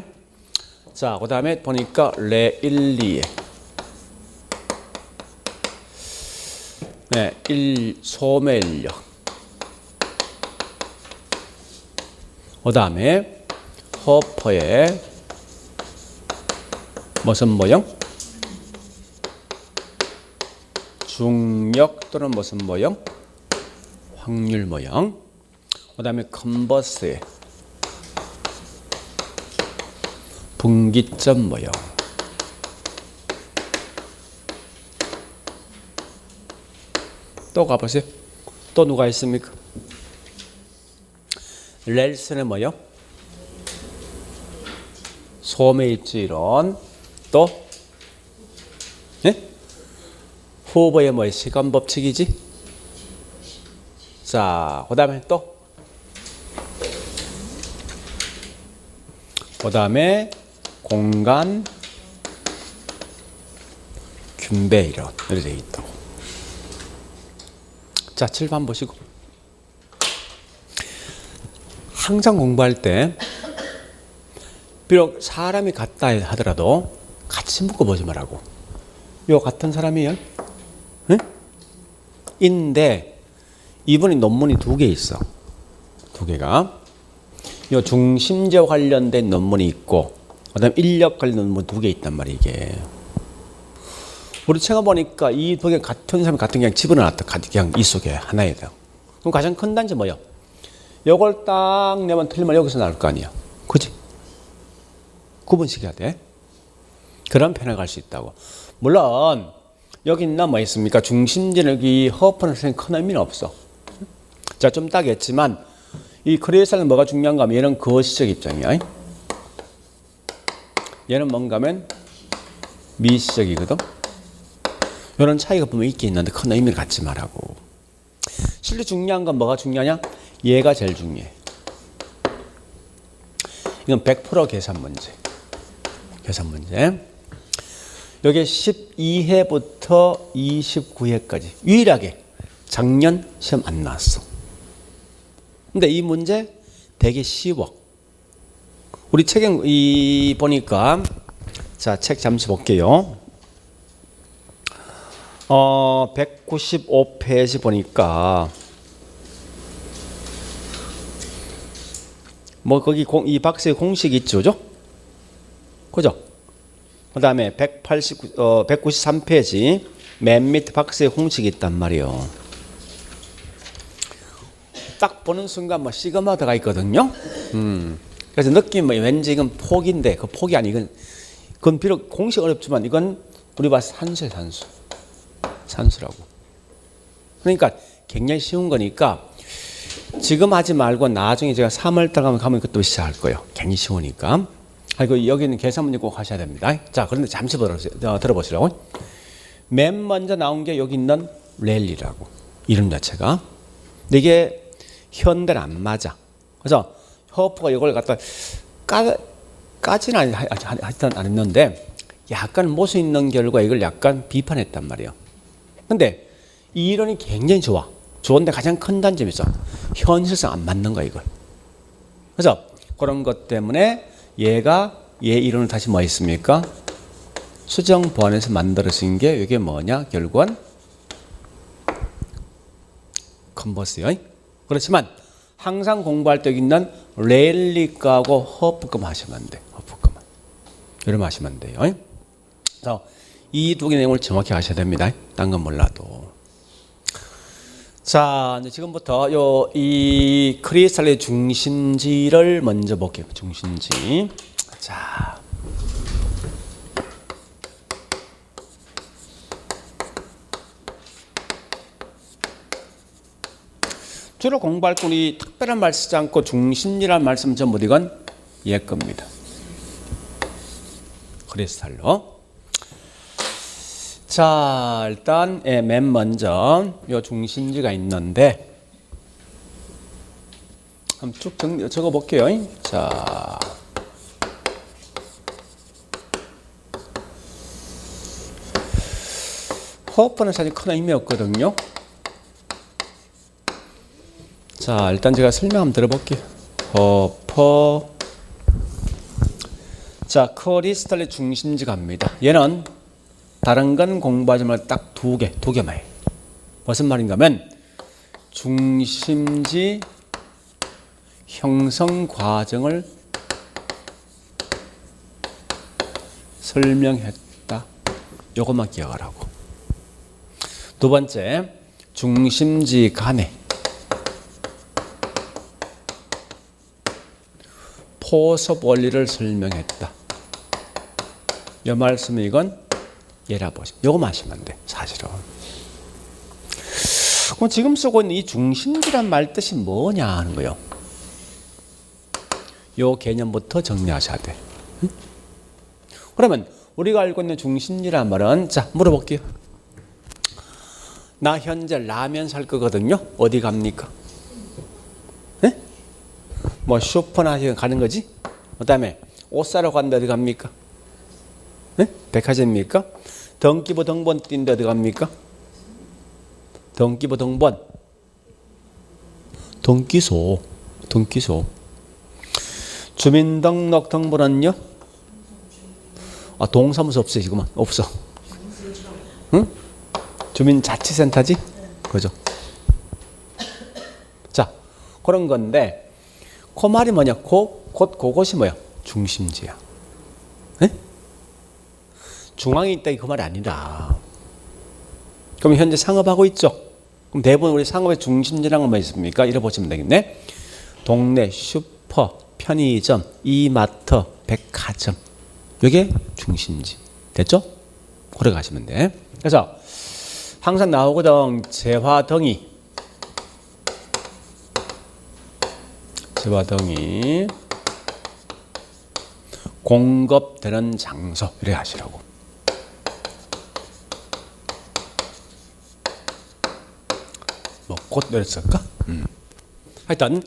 자, 그 다음에 보니까 레일리에 소매인력. 그 다음에 허퍼의 무슨 모형? 중력 또는 무슨 모형? 확률 모형. 그 다음에 컨버스의 분기점 모형. 또 가보세요. 또 누가 있습니까? 렐슨의 모형. 소매입지론. 또 후보의 뭐예요? 시간 법칙이지. 자, 그 다음에 또 그 다음에 공간 균배 이론 이렇게 되어 있다고. 자, 7번 보시고. 항상 공부할 때 비록 사람이 같다 하더라도 같이 묶어보지 말라고. 요 같은 사람이에요. 응? 인데 이분이 논문이 2개 있어. 2개가. 요 중심제 관련된 논문이 있고 그다음 인력 관련 논문 2개 있단 말이에요. 이게. 우리 책을 보니까 이 두 개 같은 사람이 같은 그냥 집어넣었다. 그냥 이 속에 하나에 대한. 그럼 가장 큰 단지 뭐예요? 요걸 딱 내면 틀리면 여기서 나올 거 아니야. 그지? 구분시켜야 돼. 그런 편을 갈 수 있다고. 물론 여기 있나 뭐 있습니까? 중심지는 여기 허프는 큰 의미는 없어. 자, 좀 따겠지만 이 크리스탈은 뭐가 중요한가 하면 얘는 거시적 입장이야. 얘는 뭔가 하면 미시적이거든. 이런 차이가 보면 있긴 있는데 큰 의미를 갖지 말라고. 실제 중요한 건 뭐가 중요하냐? 얘가 제일 중요해. 이건 100% 계산 문제. 계산 문제. 여기 12회부터 29회까지 유일하게 작년 시험 안 나왔어. 근데 이 문제 되게 쉬워. 우리 책에 보니까 자, 책 잠시 볼게요. 195페이지 보니까 뭐 거기 이 박스에 공식 있죠, 그죠? 그 다음에 193페이지 맨 밑에 박스에 공식이 있단 말이에요. 딱 보는 순간 뭐 시그마 들어가 있거든요. 그래서 느낌은 왠지 이건 폭인데 그 폭이 아니건 그건 비록 공식 어렵지만 이건 우리 봐서 산수예요, 산수. 산수라고. 그러니까 굉장히 쉬운 거니까 지금 하지 말고 나중에 제가 3월달 가면 그것도 시작할 거예요. 굉장히 쉬우니까. 그리고 여기는 계산 문제 꼭 하셔야 됩니다. 자, 그런데 잠시 들어보시라고. 맨 먼저 나온 게 여기 있는 랠리라고. 이름 자체가. 근데 이게 현대는 안 맞아. 그래서 허프가 이걸 갖다 까지는 하여튼 안 했는데 약간 모수 있는 결과 이걸 약간 비판했단 말이에요. 근데 이 이론이 굉장히 좋아. 좋은데 가장 큰 단점이 있어. 현실상 안 맞는 거야, 이걸. 그래서 그런 것 때문에 얘가 얘 이론을 다시 뭐 했습니까? 수정 보완해서 만들어진 게 이게 뭐냐? 결국은 컨버스요. 그렇지만 항상 공부할 때 있는 랠리가하고 허프금 하시면 안 돼. 허프금은. 이러면 하시면 안 돼요. 그래서 이 두 개 내용을 정확히 아셔야 됩니다. 딴 건 몰라도. 자, 이제 지금부터 이 크리스탈의 중심지를 먼저 볼게요. 중심지. 자. 주로 공부할 때 우리 특별한 말 쓰지 않고 중심지라는 말씀 전부 이건 얘 겁니다. 크리스탈로. 자, 일단 맨 먼저 요 중심지가 있는데 한번 쭉 적어 볼게요. 자, 허프는 사실 큰 의미 없거든요. 자, 일단 제가 설명 한번 들어볼게요. 허프. 자, 크리스탈의 중심지 갑니다. 얘는 다른 건 공부하지 말고 딱 두 개만 해. 무슨 말인가 하면 중심지 형성 과정을 설명했다. 요것만 기억하라고. 두 번째, 중심지 간에 포섭 원리를 설명했다. 이 말씀은 이건 얘라 보시면 요거만 하시면 안 돼. 사실은. 그럼 지금 쓰고 있는 이 중심지란 말 뜻이 뭐냐 하는 거예요. 요 개념부터 정리하셔야 돼. 응? 그러면 우리가 알고 있는 중심지란 말은 자 물어볼게요. 나 현재 라면 살 거거든요. 어디 갑니까? 네? 뭐 슈퍼나 가는 거지? 그 다음에 옷 사러 갔는데 어디 갑니까? 네? 백화점입니까? 등기부 등본 뛴데 어디 갑니까? 등기부 등본. 등기소. 주민등록 등본은요? 아, 동사무소 없어요, 지금은. 없어. 응? 주민자치센터지? 그죠? 자, 그런 건데, 그 말이 뭐냐? 곧 그것이 뭐야? 중심지야. 네? 중앙에 있다 그 말이 아니라 그럼 현재 상업하고 있죠. 그럼 대부분 우리 상업의 중심지라는 건 뭐 있습니까? 이래 보시면 되겠네. 동네, 슈퍼, 편의점, 이마트, 백화점. 이게 중심지. 됐죠? 그래 가시면 돼. 그래서 항상 나오거든. 재화등이 공급되는 장소. 이래 하시라고. 뭐 곧 이랬을까? 하여튼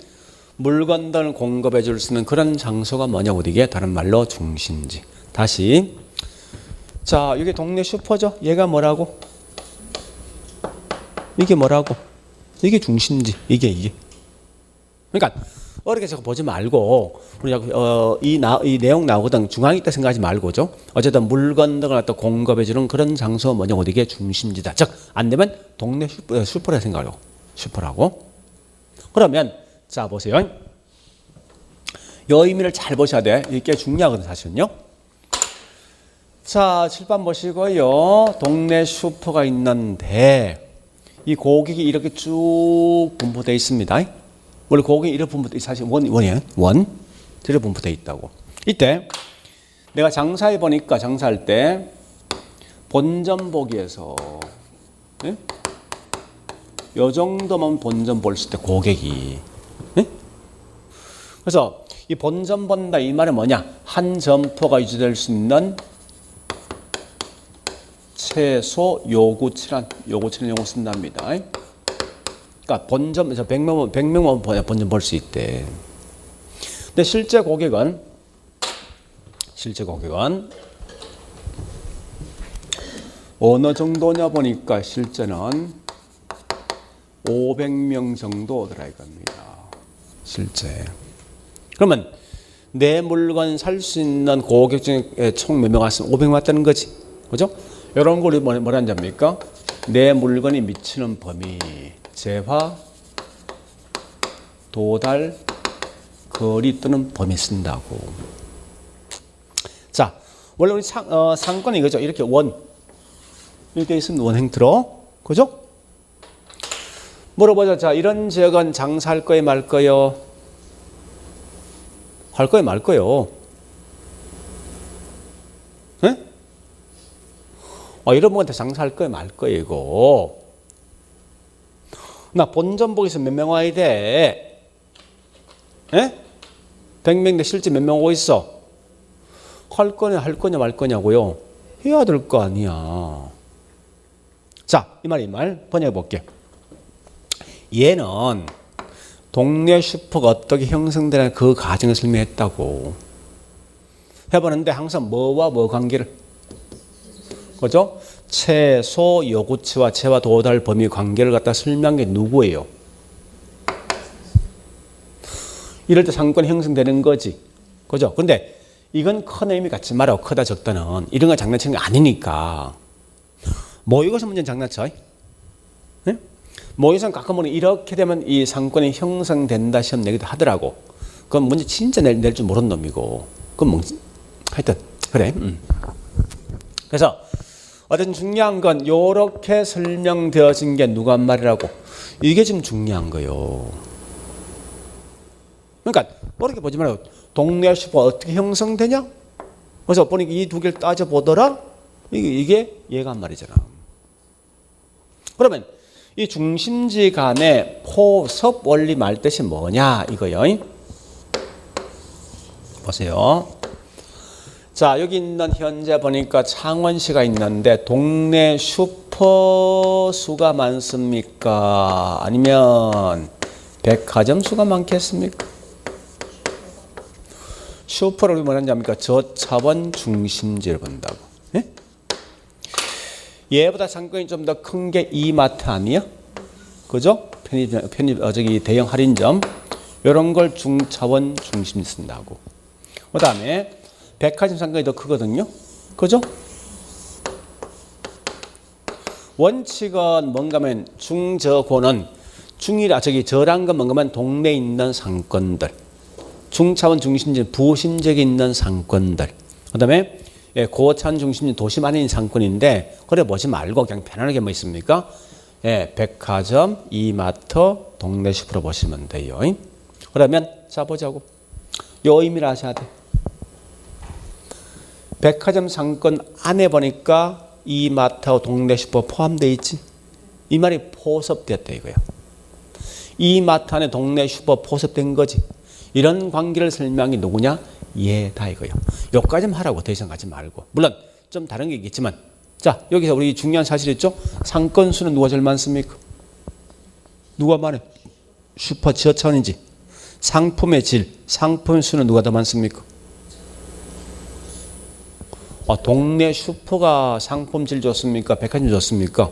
물건들 공급해 줄 수 있는 그런 장소가 뭐냐 어디게? 다른 말로 중심지. 다시 자 이게 동네 슈퍼죠. 얘가 뭐라고? 이게 뭐라고? 이게 중심지. 이게 그러니까 어렵게 자꾸 보지 말고 우리 이 내용 나오거든. 중앙에 있다 생각하지 말고죠. 어쨌든 물건들을 갖다 공급해 주는 그런 장소가 뭐냐 어디게? 중심지다. 즉 안 되면 동네 슈퍼라 생각하고 슈퍼라고. 그러면 자 보세요. 이 의미를 잘 보셔야 돼. 이게 꽤 중요하거든 사실은요. 자 7번 보시고요. 동네 슈퍼가 있는데 이 고객이 이렇게 쭉 분포되어 있습니다. 원래 고객이 이렇게 분포되어 사실 원이에요. 이렇게 분포되어 있다고. 이때 내가 장사해 보니까 장사할 때 본점 보기에서 예? 요 정도만 본점 볼 수 있대 고객이. 예? 그래서 이 본점 본다 이 말은 뭐냐? 한 점포가 유지될 수 있는 최소 요구치란 요구 쓴답니다. 그러니까 본점에서 100명만 본점 볼 수 있대. 근데 실제 고객은 어느 정도냐 보니까 실제는 500명 정도 들어갈 겁니다. 실제. 그러면 내 물건 살 수 있는 고객 중에 총 몇 명 왔으면 500명 왔다는 거지. 그죠? 이런 걸 뭐라는 잡니까? 내 물건이 미치는 범위, 재화, 도달, 거리 또는 범위 쓴다고. 자, 원래 우리 상권이 이거죠. 이렇게 이렇게 있으면 원행트로. 그죠? 물어보자. 자, 이런 지역은 장사할 거예요, 말 거예요? 할 거예요, 말 거예요? 예? 이런 분한테 장사할 거예요, 말 거예요, 이거? 나 본점 보기에서 몇 명 와야 돼? 예? 100명인데 실제 몇 명 오고 있어? 할 거냐, 말 거냐고요? 해야 될 거 아니야. 자, 이 말 번역해 볼게. 얘는 동네 슈퍼가 어떻게 형성되는 그 과정을 설명했다고. 해보는데 항상 뭐와 뭐 관계를, 그죠? 최소 요구치와 재화 도달 범위 관계를 갖다 설명한 게 누구예요? 이럴 때 상권이 형성되는 거지. 그죠? 근데 이건 큰 의미 갖지 말라고. 크다 적다는 이런 거 장난치는 게 아니니까. 모의고사 문제는 장난쳐. 네? 모의고사는 가끔은 이렇게 되면 이 상권이 형성된다 시험 내기도 하더라고. 그건 문제 진짜 낼 줄 모르는 놈이고. 그건 하여튼 그래. 그래서 어쨌든 중요한 건 이렇게 설명되어진 게 누가 한 말이라고. 이게 지금 중요한 거예요. 그러니까 모르게 보지 말고 동네 슈퍼 어떻게 형성되냐? 그래서 보니까 이 두 개를 따져보더라? 이게 얘가 한 말이잖아. 그러면 이 중심지 간의 포섭 원리 말뜻이 뭐냐 이거요. 보세요. 자, 여기 있는 현재 보니까 창원시가 있는데 동네 슈퍼 수가 많습니까? 아니면 백화점 수가 많겠습니까? 슈퍼를 뭐라는지 압니까? 저차원 중심지를 본다고. 예? 얘보다 상권이 좀 더 큰 게 이마트 아니야? 그죠? 대형 할인점. 이런 걸 중차원 중심 쓴다고. 그 다음에 백화점 상권이 더 크거든요. 그죠? 원칙은 뭔가면 중저고는 저란 건 뭔가면 동네에 있는 상권들. 중차원 중심지 부심지역에 있는 상권들. 그 다음에 예, 고차원 중심지 도심 안에 있는 상권인데 그래 보지 말고 그냥 편안하게 뭐 있습니까? 예, 백화점, 이마트, 동네 슈퍼로 보시면 돼요. 그러면 자 보자고. 요 의미를 아셔야 돼. 백화점 상권 안에 보니까 이마트하고 동네 슈퍼 포함되어 있지. 이 말이 포섭되었다 이거야. 이마트 안에 동네 슈퍼 포섭된 거지. 이런 관계를 설명이 누구냐? 얘다 이거야. 여기까지만 하라고 더 이상 가지 말고. 물론 좀 다른 게 있겠지만 자 여기서 우리 중요한 사실 있죠? 상권 수는 누가 제일 많습니까? 누가 많아요? 슈퍼 지하차원인지 상품의 질, 상품 수는 누가 더 많습니까? 동네 슈퍼가 상품 질 좋습니까? 백화점 좋습니까?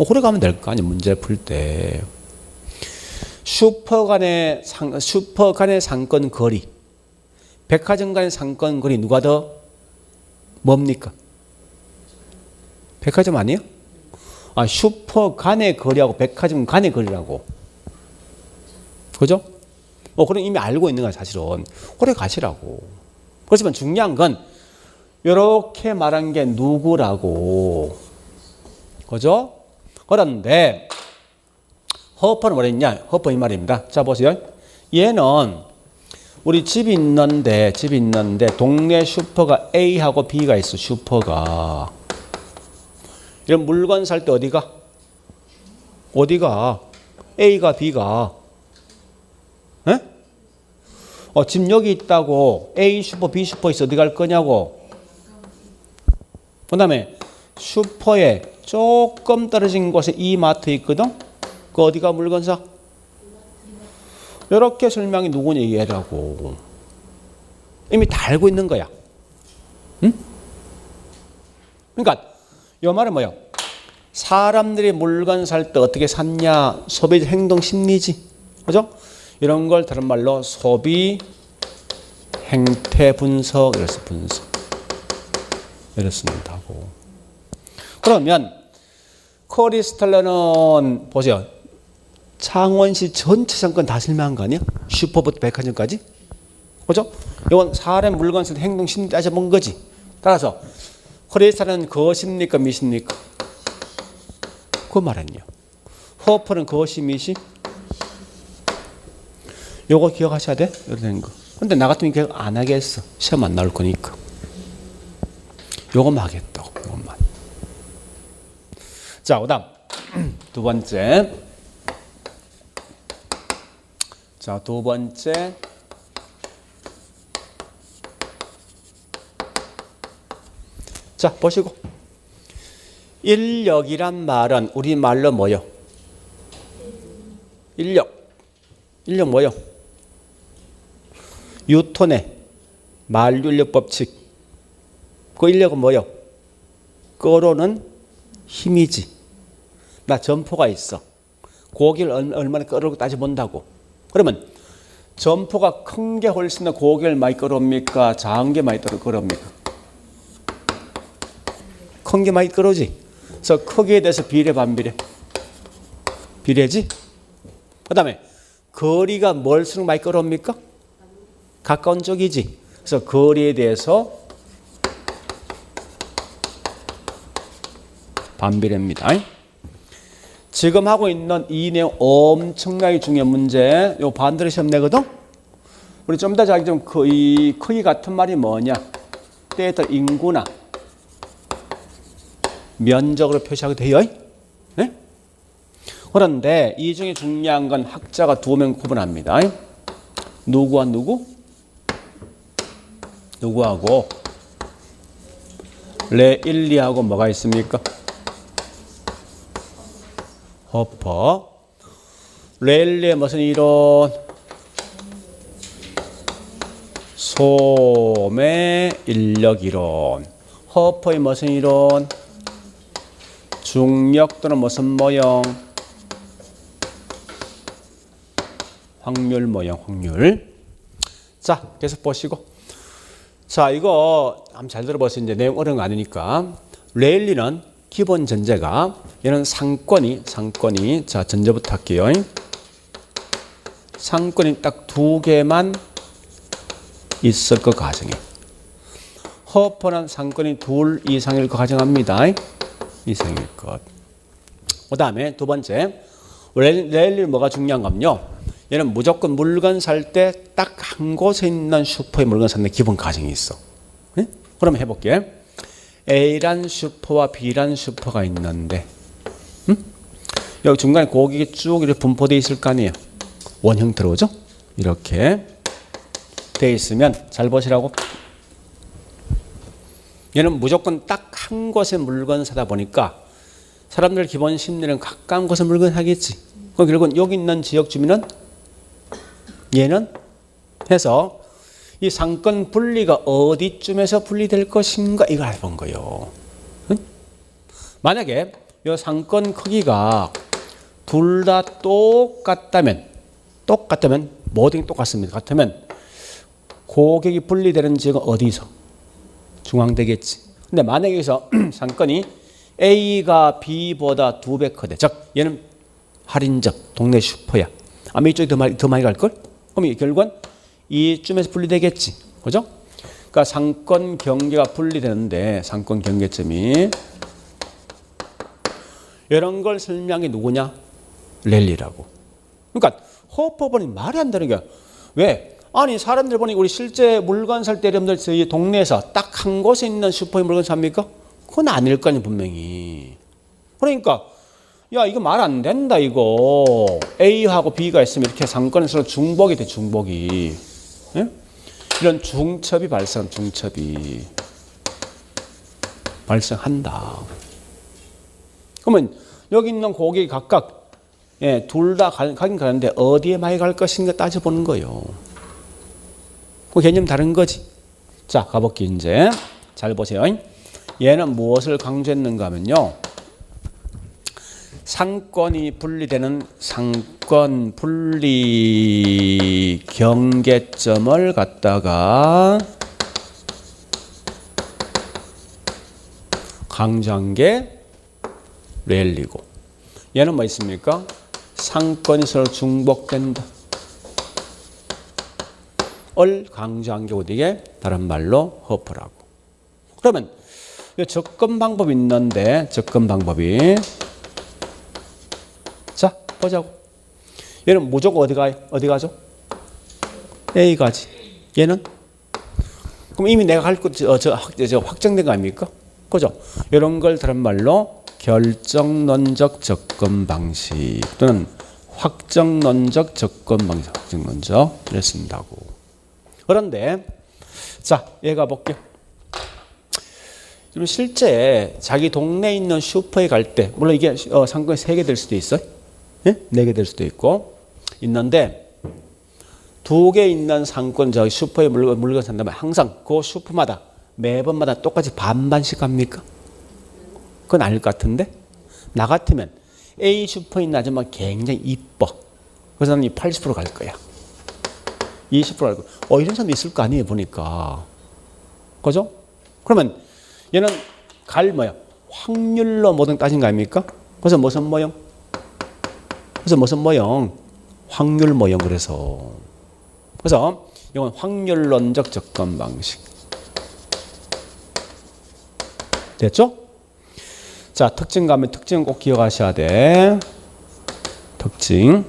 그래 가면 될 거 아니에요. 문제 풀 때. 슈퍼 간의 상권 거리, 백화점 간의 상권 거리 누가 더 뭡니까? 백화점 아니에요? 슈퍼 간의 거리하고 백화점 간의 거리라고. 그죠? 그럼 이미 알고 있는 거야 사실은. 그래 가시라고. 그렇지만 중요한 건 이렇게 말한 게 누구라고. 그죠? 그런데 허퍼는 뭐랬냐? 허퍼 이 말입니다. 자 보세요. 얘는 우리 집이 있는데 동네 슈퍼가 A하고 B가 있어. 슈퍼가. 이런 물건 살 때 어디가? A가 B가. 에? 집 여기 있다고 A 슈퍼 B 슈퍼 있어. 어디 갈 거냐고. 그 다음에 슈퍼에 조금 떨어진 곳에 이마트 있거든. 그 어디가 물건 사? 이렇게 설명이 누구냐 얘라고. 이미 다 알고 있는 거야. 응? 그러니까 이 말은 뭐야? 사람들이 물건 살 때 어떻게 샀냐? 소비 행동 심리지. 그죠? 이런 걸 다른 말로 소비 행태 분석 이래서 분석. 이래 쓴다고. 그러면 커리스탈러는 보세요. 창원시 전체 상권 다 설명한 거 아니야? 슈퍼부터 백화점까지? 그죠? 이건 사람 물건 쓸 때 행동 심리 따져본 거지. 따라서 커리스탈러는 그것입니까? 미십니까? 그 말은요. 허퍼는 그것이 미시? 요거 기억하셔야 돼. 이런 거. 근데 나 같으면 기억 안 하겠어. 시험 안 나올 거니까. 요것만 하겠다고. 요것만. 자, 그다음 두 번째. 자, 두 번째. 자, 보시고. 인력이란 말은 우리말로 뭐요? 인력. 인력 뭐요? 뉴턴의 만류인력 법칙. 그 인력은 뭐요? 끌어오는 힘이지. 나 점포가 있어. 고기를 얼마나 끌어오고 따져본다고. 그러면 점포가 큰 게 훨씬 더 고기를 많이 끌어옵니까? 작은 게 많이 끌어옵니까? 큰 게 많이 끌어오지. 그래서 크기에 대해서 비례 반비례? 비례지. 그 다음에 거리가 멀수록 많이 끌어옵니까? 가까운 쪽이지. 그래서 거리에 대해서 반비례입니다. 지금 하고 있는 이 내용 엄청나게 중요한 문제. 요 반대로 시험 내거든. 우리 좀 이따 자기 좀 이 크기 같은 말이 뭐냐? 때에 따라 인구나 면적으로 표시하게 돼요. 네? 그런데 이 중에 중요한 건 학자가 두 명 구분합니다. 누구와 누구? 누구하고 레일리하고 뭐가 있습니까? 허퍼. 레일리의 무슨 이론? 소매 인력 이론. 허퍼의 무슨 이론? 중력 또는 무슨 모형? 확률 모형, 확률. 자, 계속 보시고. 자, 이거 한번 잘 들어보세요. 이제 내용 어려운 거 아니니까. 레일리는 기본 전제가 얘는 상권이 자, 전제부터 할게요. 상권이 딱 두 개만 있을 것 가정에. 허퍼는 상권이 둘 이상일 것 가정합니다. 이상일 것. 그 다음에 두 번째, 랠리 뭐가 중요한 건요. 얘는 무조건 물건 살 때 딱 한 곳에 있는 슈퍼에 물건 사는 기본 가정이 있어. 네? 그럼 해볼게. A란 슈퍼와 B란 슈퍼가 있는데, 여기 중간에 고객이 쭉 이렇게 분포되어 있을 거 아니에요. 원 형태로 오죠? 이렇게 되어 있으면 잘 보시라고. 얘는 무조건 딱 한 곳에 물건 사다 보니까 사람들 기본 심리는 가까운 곳에 물건 사겠지. 그럼 결국은 여기 있는 지역 주민은 얘는 해서 이 상권 분리가 어디쯤에서 분리될 것인가 이걸 알아본 거예요. 응? 만약에 이 상권 크기가 둘 다 똑같다면 모든 게 똑같습니다. 같으면 고객이 분리되는 지역은 어디서? 중앙되겠지. 근데 만약에 여기서 상권이 A가 B보다 2배 크대. 즉 얘는 할인적 동네 슈퍼야. 아마 이쪽이 더 많이 갈걸? 그럼 결국은 이쯤에서 분리되겠지. 그죠? 그러니까 상권 경계가 분리되는데 상권 경계점이 이런 걸 설명한 게 누구냐? 랠리라고. 그러니까 허퍼번이 말이 안 되는 거야. 왜? 아니 사람들 보니 우리 실제 물건 살 때 여러분들 이 동네에서 딱 한 곳에 있는 슈퍼에 물건 삽니까? 그건 아닐 거 아니에요 분명히. 그러니까 야 이거 말 안 된다 이거. A하고 B가 있으면 이렇게 상권에서 중복이 돼 중복이. 예? 이런 중첩이 발생한다. 그러면 여기 있는 고객이 각각 둘 다 가긴 가는데 어디에 많이 갈 것인가 따져보는 거예요. 그 개념 다른 거지. 자, 가볼게 이제. 잘 보세요. 얘는 무엇을 강조했는가 하면요. 상권이 분리되는 상권 분리 경계점을 갖다가 강조한 게 랠리고, 얘는 뭐 있습니까? 상권이 서로 중복된다 을 강조한 게 어디게? 다른 말로 허퍼라고. 그러면 접근 방법이 있는데 접근 방법이 자 보자고. 얘는 무조건 어디 가죠? A 가지. 얘는 그럼 이미 내가 할 것 확정된 거 아닙니까? 그죠? 이런 걸 다른 말로 결정론적 접근 방식 또는 확정론적 접근 방식, 확정론적 이랬습니다고. 그런데 자 얘가 볼게요. 지금 실제 자기 동네에 있는 슈퍼에 갈 때 물론 이게 상권이 3개 될 수도 있어요. 예? 4개 될 수도 있고 있는데 2개 있는 상권 저기 슈퍼에 물건 산다면 항상 그 슈퍼마다 매번마다 똑같이 반반씩 갑니까? 그건 아닐 것 같은데 나 같으면 A 슈퍼에 있는 아줌마 굉장히 이뻐. 그래서 나는 80% 갈 거야. 20% 알고. 이런 사람도 있을 거 아니에요, 보니까. 그죠? 그러면 얘는 뭐야? 확률로 모든 따진 거 아닙니까? 그래서 무슨 모형? 확률 모형, 그래서 이건 확률론적 접근 방식. 됐죠? 자, 특징 가면 특징은 꼭 기억하셔야 돼. 특징.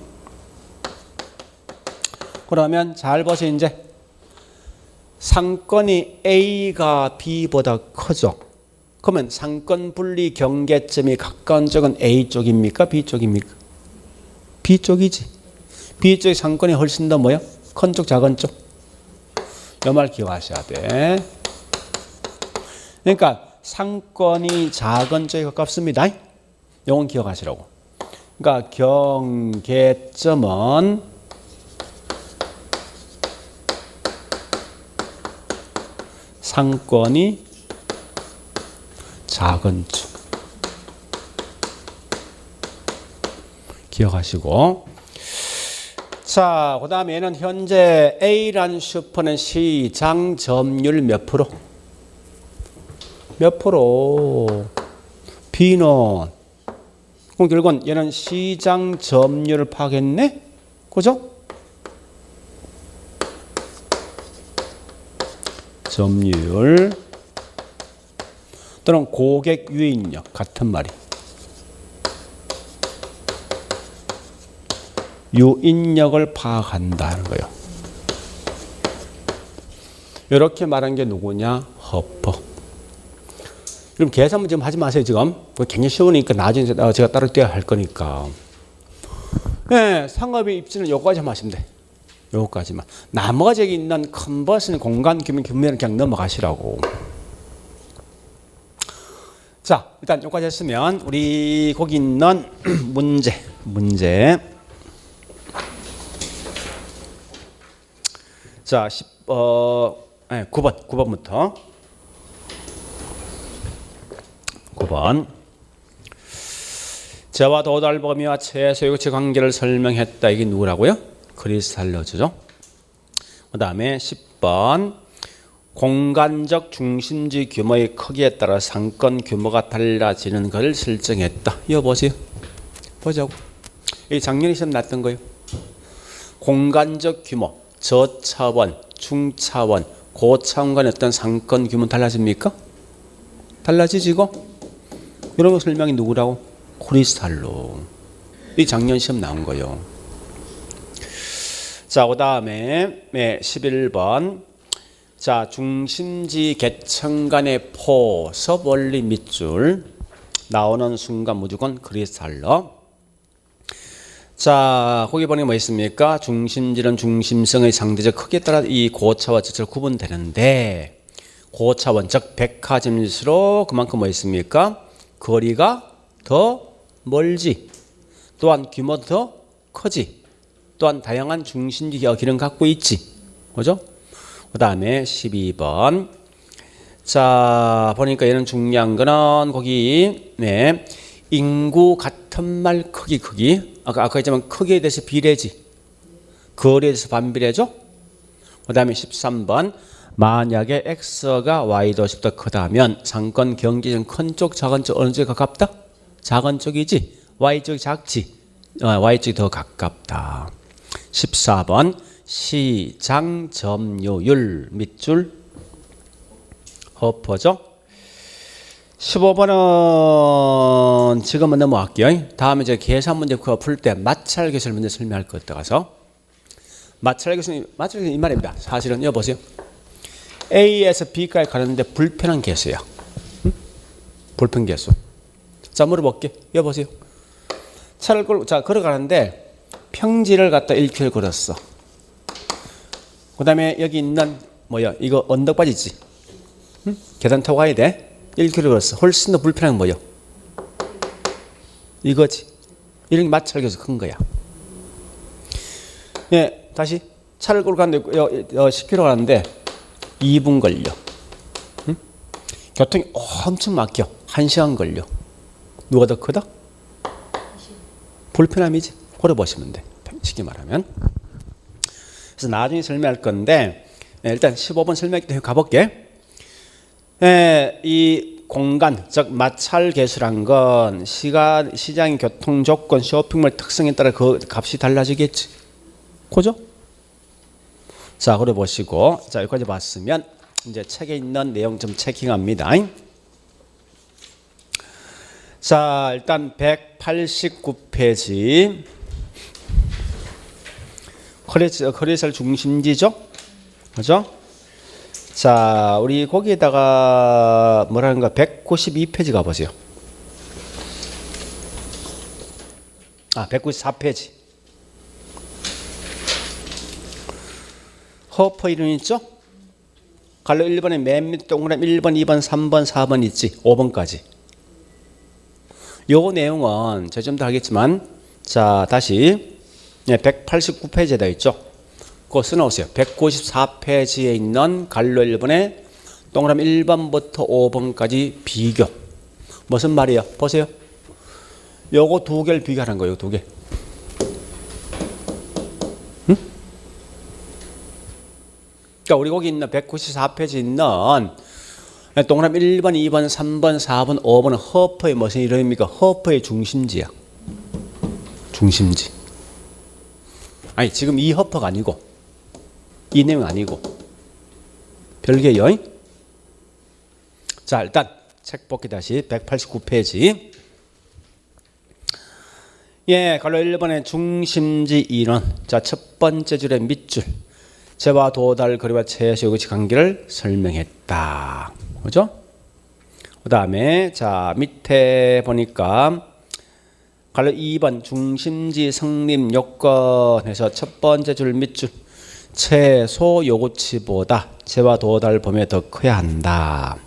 그러면 잘 보세요. 이제 상권이 A가 B보다 크죠. 그러면 상권 분리 경계점이 가까운 쪽은 A 쪽입니까? B 쪽입니까? B 쪽이지. B 쪽의 상권이 훨씬 더 뭐야? 큰 쪽, 작은 쪽. 이 말 기억하셔야 돼. 그러니까 상권이 작은 쪽에 가깝습니다. 이건 기억하시라고. 그러니까 경계점은 상권이 작은 쪽. 기억하시고. 자, 그 다음에 얘는 현재 A라는 슈퍼는 시장 점유율 몇 프로? 몇 프로? B는? 그럼 결국은 얘는 시장 점유율을 파악했네? 그죠? 점유율 또는 고객 유인력 같은 말이. 유인력을 파악한다는 거예요. 이렇게 말한 게 누구냐? 허퍼. 그럼 계산 문제 하지 마세요 지금. 굉장히 쉬우니까 나중에 제가 따로 떼야 할 거니까. 네, 상업의 입지는 요거까지만 하시면 돼. 요거까지만. 나머지 있는 컨버스는 공간 규모는 그냥 넘어가시라고. 자, 일단 요까지 했으면 우리 거기 있는 문제. 자, 9번부터. 9번. 재와 도달범위와 최소유치 관계를 설명했다. 이게 누구라고요? 크리스탈로즈죠. 그 다음에 10번. 공간적 중심지 규모의 크기에 따라 상권 규모가 달라지는 것을 설정했다. 이거 보세요. 보자고. 이 작년에 시험 났던 거예요. 공간적 규모, 저차원, 중차원, 고차원 간의 어떤 상권 규모는 달라집니까? 달라지지고? 이런 거 설명이 누구라고? 크리스탈로. 이 작년 시험 나온 거예요. 자, 그 다음에 11번. 자, 중심지 계층 간의 포, 섭원리 밑줄 나오는 순간 무조건 크리스탈로. 자, 거기 보니 뭐 있습니까? 중심지는 중심성의 상대적 크기에 따라 이 고차와 저차로 구분되는데, 고차원 즉 백화점일수록 그만큼 뭐 있습니까? 거리가 더 멀지, 또한 규모도 더 크지, 또한 다양한 중심지 기능을 갖고 있지. 그죠? 그 다음에 12번. 자, 보니까 얘는 중요한 거는 거기 인구 같은 말 크기. 아까 했지만 크기에 대해서 비례지. 거리에 대해서 반비례죠. 그 다음에 13번. 만약에 X가 Y도 10더 크다면 상권 경계는 큰 쪽, 작은 쪽 어느 쪽에 가깝다? 작은 쪽이지. Y쪽이 작지. Y쪽이 더 가깝다. 14번. 시장 점유율 밑줄 허퍼죠. 15번은 지금은 넘어갈게요. 다음에 제가 계산 문제 풀 때 마찰 계수를 먼저 설명할 것 같아서. 마찰 계수는 이 말입니다. 사실은 여보세요. A에서 B까지 가는데 불편한 계수야. 불편 계수. 자, 물어볼게. 여보세요. 차를 걸어가는데 평지를 갖다 1km 걸었어. 그 다음에 여기 있는 이거 언덕바지지. 계단 타고 가야 돼. 1km 걸었어. 훨씬 더 불편한 게 이거지. 이런 게 마찰계수 큰 거야. 예, 다시 차를 끌고 가는데 10km 가는데 2분 걸려. 교통이 엄청 막혀. 1시간 걸려. 누가 더 크다? 불편함이지. 그래 보시면 돼. 쉽게 말하면. 그래서 나중에 설명할 건데 일단 15번 설명할 때 가볼게. 이 공간, 즉 마찰 계수란 건 시장 교통 조건, 쇼핑몰 특성에 따라 그 값이 달라지겠지. 그죠? 자, 그래 보시고, 자, 여기까지 봤으면 이제 책에 있는 내용 좀 체킹합니다. 자, 일단 189페이지. 크리스탈 중심지죠? 그죠? 자, 우리 거기에다가 뭐라는가 192페이지 가보세요. 194페이지. 허퍼 이름 있죠? 갈로 1번에 맨 밑 동그라미 1번, 2번, 3번, 4번 있지. 5번까지. 요 내용은 제가 좀 더 하겠지만, 자, 다시 189페이지에 다 있죠. 그거 써놓으세요. 194페이지에 있는 갈로 1번에 동그라미 1번부터 5번까지 비교. 무슨 말이에요? 보세요. 요거 두 개를 비교하는 거예요. 두 개. 응? 그러니까 우리 거기 있는 194페이지 있는 동그라미 1번, 2번, 3번, 4번, 5번은 허퍼의 무슨 이름입니까? 허퍼의 중심지야. 중심지. 아니, 지금 이 허퍼가 아니고 이 내용 아니고 별개요. 자, 일단 책 뽑기 다시 189페이지. 예, 갈로 1번의 중심지 이론. 자, 첫 번째 줄의 밑줄. 재와 도달 거리와 최소의 위치 관계를 설명했다. 그죠? 그 다음에 자 밑에 보니까 갈로 2번 중심지 성립 요건에서 첫 번째 줄 밑줄. 최소 요구치보다 재와 도달 범위가 더 커야 한다.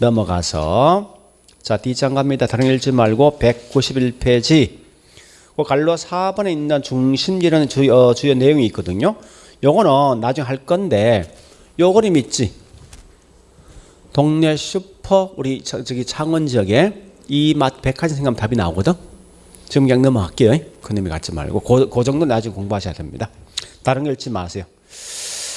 넘어가서 자 D장 갑니다. 다른 거 읽지 말고 191페이지 그 갈로 4번에 있는 중심지라는 주요 내용이 있거든요. 요거는 나중에 할 건데 요 그림 있지. 동네 슈퍼 우리 저기 창원 지역에 이 맛 백화점 생각하면 답이 나오거든. 지금 그냥 넘어갈게요. 그 놈이 갖지 말고 그 정도 나중에 공부하셔야 됩니다. 다른 거 읽지 마세요.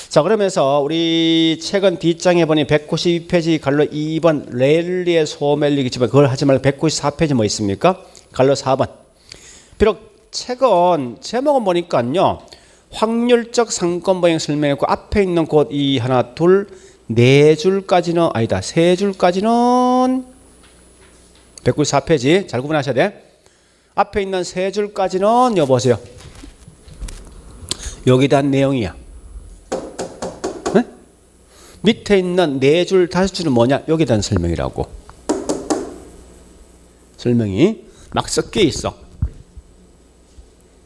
자 그러면서 우리 책은 뒷장에 보니 192페이지 갈로 2번 랠리의 소멸리기지만 그걸 하지 말고 194페이지 뭐 있습니까? 갈로 4번. 비록 책은 제목은 보니까요. 확률적 상권 방향 설명했고 앞에 있는 곳 이 하나 둘 네 줄까지는 아니다. 세 줄까지는 194페이지 잘 구분하셔야 돼. 앞에 있는 세 줄까지는 여보세요. 여기에 대한 내용이야. 네? 밑에 있는 네 줄, 다섯 줄은 뭐냐? 여기에 대한 설명이라고. 설명이 막 섞여 있어.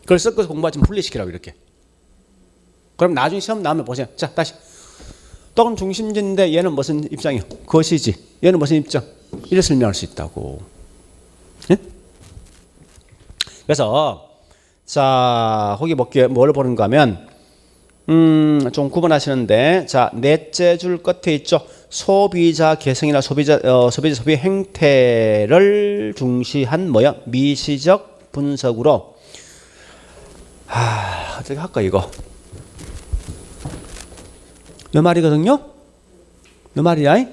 그걸 섞어서 공부하지 분리시키라고 이렇게. 그럼 나중에 시험 나오면 보세요. 자, 다시. 떡은 중심지인데 얘는 무슨 입장이요? 것이지. 얘는 무슨 입장? 이래 설명할 수 있다고. 예? 그래서 자, 거기 뭘 보는가 하면 좀 구분하시는데 자, 넷째 줄 끝에 있죠. 소비자 개성이나 소비자 소비 행태를 중시한 뭐야? 미시적 분석으로 어떻게 할까 이거? 너 말이거든요? 너 말이야?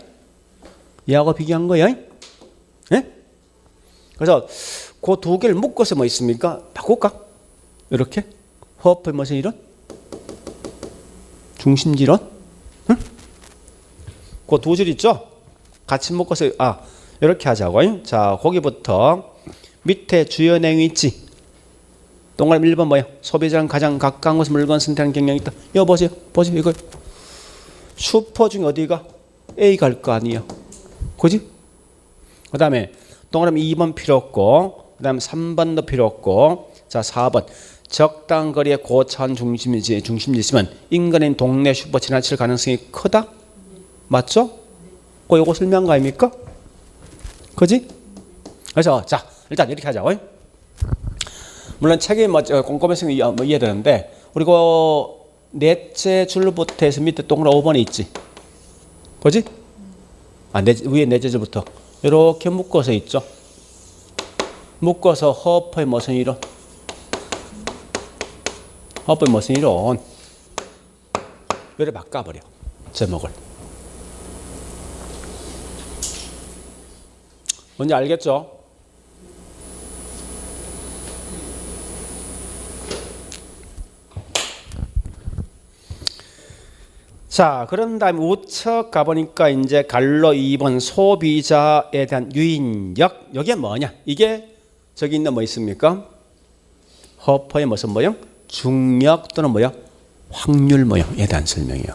얘하고 비교한 거야? 예? 그래서 그 두 개를 묶어서 뭐 있습니까? 바꿀까? 이렇게? 호흡의 무슨 이론? 중심지론? 응? 그 두 줄 있죠? 같이 묶어서 이렇게 하자고. 자, 거기부터 밑에 주요 내용이 있지? 동그라미 1번 뭐야? 소비자랑 가장 가까운 곳에 물건 선택하는 경향이 있다. 이거 보세요. 이거. 슈퍼 중에 어디가? A 갈 거 아니에요. 그지? 그 다음에 동그라미 2번 필요 없고 그 다음에 3번도 필요 없고 자 4번 적당 거리에 고차원 중심지 있으면 인간인 동네 슈퍼 지나칠 가능성이 크다? 맞죠? 요거 설명한 거 아닙니까? 그지? 그래서 자 일단 이렇게 하자고. 물론 책이 꼼꼼해서 이해되는데 우리 넷째 줄부터 해서 밑에 동그라미 5번에 있지. 그지? 위에 넷째 줄부터 이렇게 묶어서 있죠. 묶어서 허퍼의 무슨 이론? 허퍼의 무슨 이론? 이렇게 바꿔버려. 제목을. 뭔지 알겠죠? 자, 그런 다음에 우측 가보니까 이제 갈로 2번 소비자에 대한 유인력. 이게 뭐냐? 이게 저기 있는 뭐 있습니까? 허퍼의 무슨 모형? 중력 또는 뭐야? 확률 모형에 대한 설명이에요.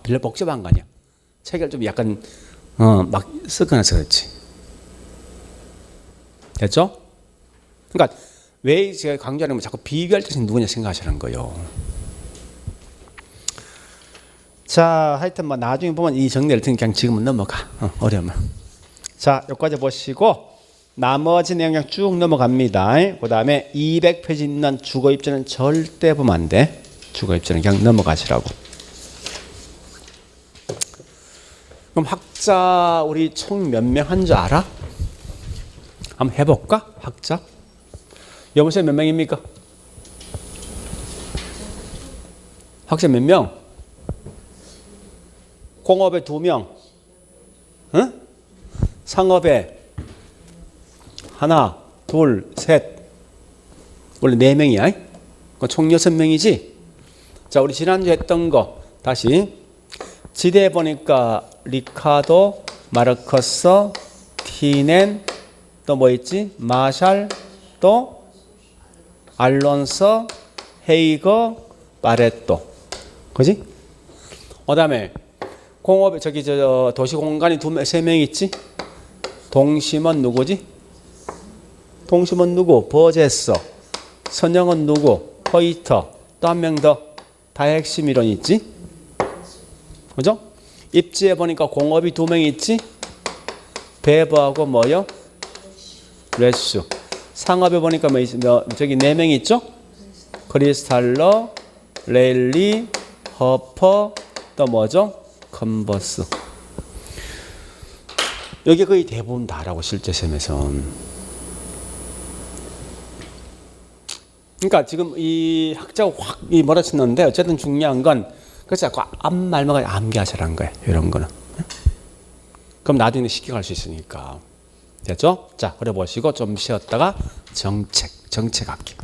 별로 복잡한 거 아니야. 책을 좀 약간 막 섞어놔서 그렇지. 됐죠? 그러니까 왜 제가 강조하는 건 자꾸 비교할 때 누구냐 생각하시는 거예요. 자, 하여튼 뭐 나중에 보면 이 정리를 듣는 그냥 지금은 넘어가. 어려우면. 자, 여기까지 보시고 나머지 내용 그냥 쭉 넘어갑니다. 그 다음에 200페이지 있는 주거 입자는 절대 보면 안 돼. 주거 입자는 그냥 넘어가시라고. 그럼 학자 우리 총 몇 명 한 줄 알아? 한번 해볼까? 학자? 여보세요, 몇 명입니까? 학자 몇 명? 공업에 2명, 응? 상업에 하나, 둘, 셋. 원래 4명이야. 총 6명이지? 자, 우리 지난주 했던 거 다시 지대에 보니까 리카도, 마르커스, 티넨, 또 뭐 있지? 마샬, 또 알론소, 헤이거, 바레토. 그지? 그다음에 공업 저기 저 도시 공간이 세 명 있지? 동심은 누구지? 동심은 누구? 버제서. 선영은 누구? 허이터. 또 한 명 더. 다 핵심 이론 있지? 그죠? 입지에 보니까 공업이 두 명 있지? 베버하고 뭐요? 레스. 상업에 보니까 저기 네 명 있죠? 크리스탈러, 레일리, 허퍼, 또 뭐죠? 컨버스. 여기 거의 대부분 다라고 실제 셈에선. 그러니까 지금 이 학자가 확 뭐라 쳤는데 어쨌든 중요한 건 그래서 자꾸 앞말만 암기하시라는 거예요. 이런 거는. 그럼 나중에 쉽게 갈 수 있으니까. 됐죠? 자, 그래 보시고 좀 쉬었다가 정책 학기.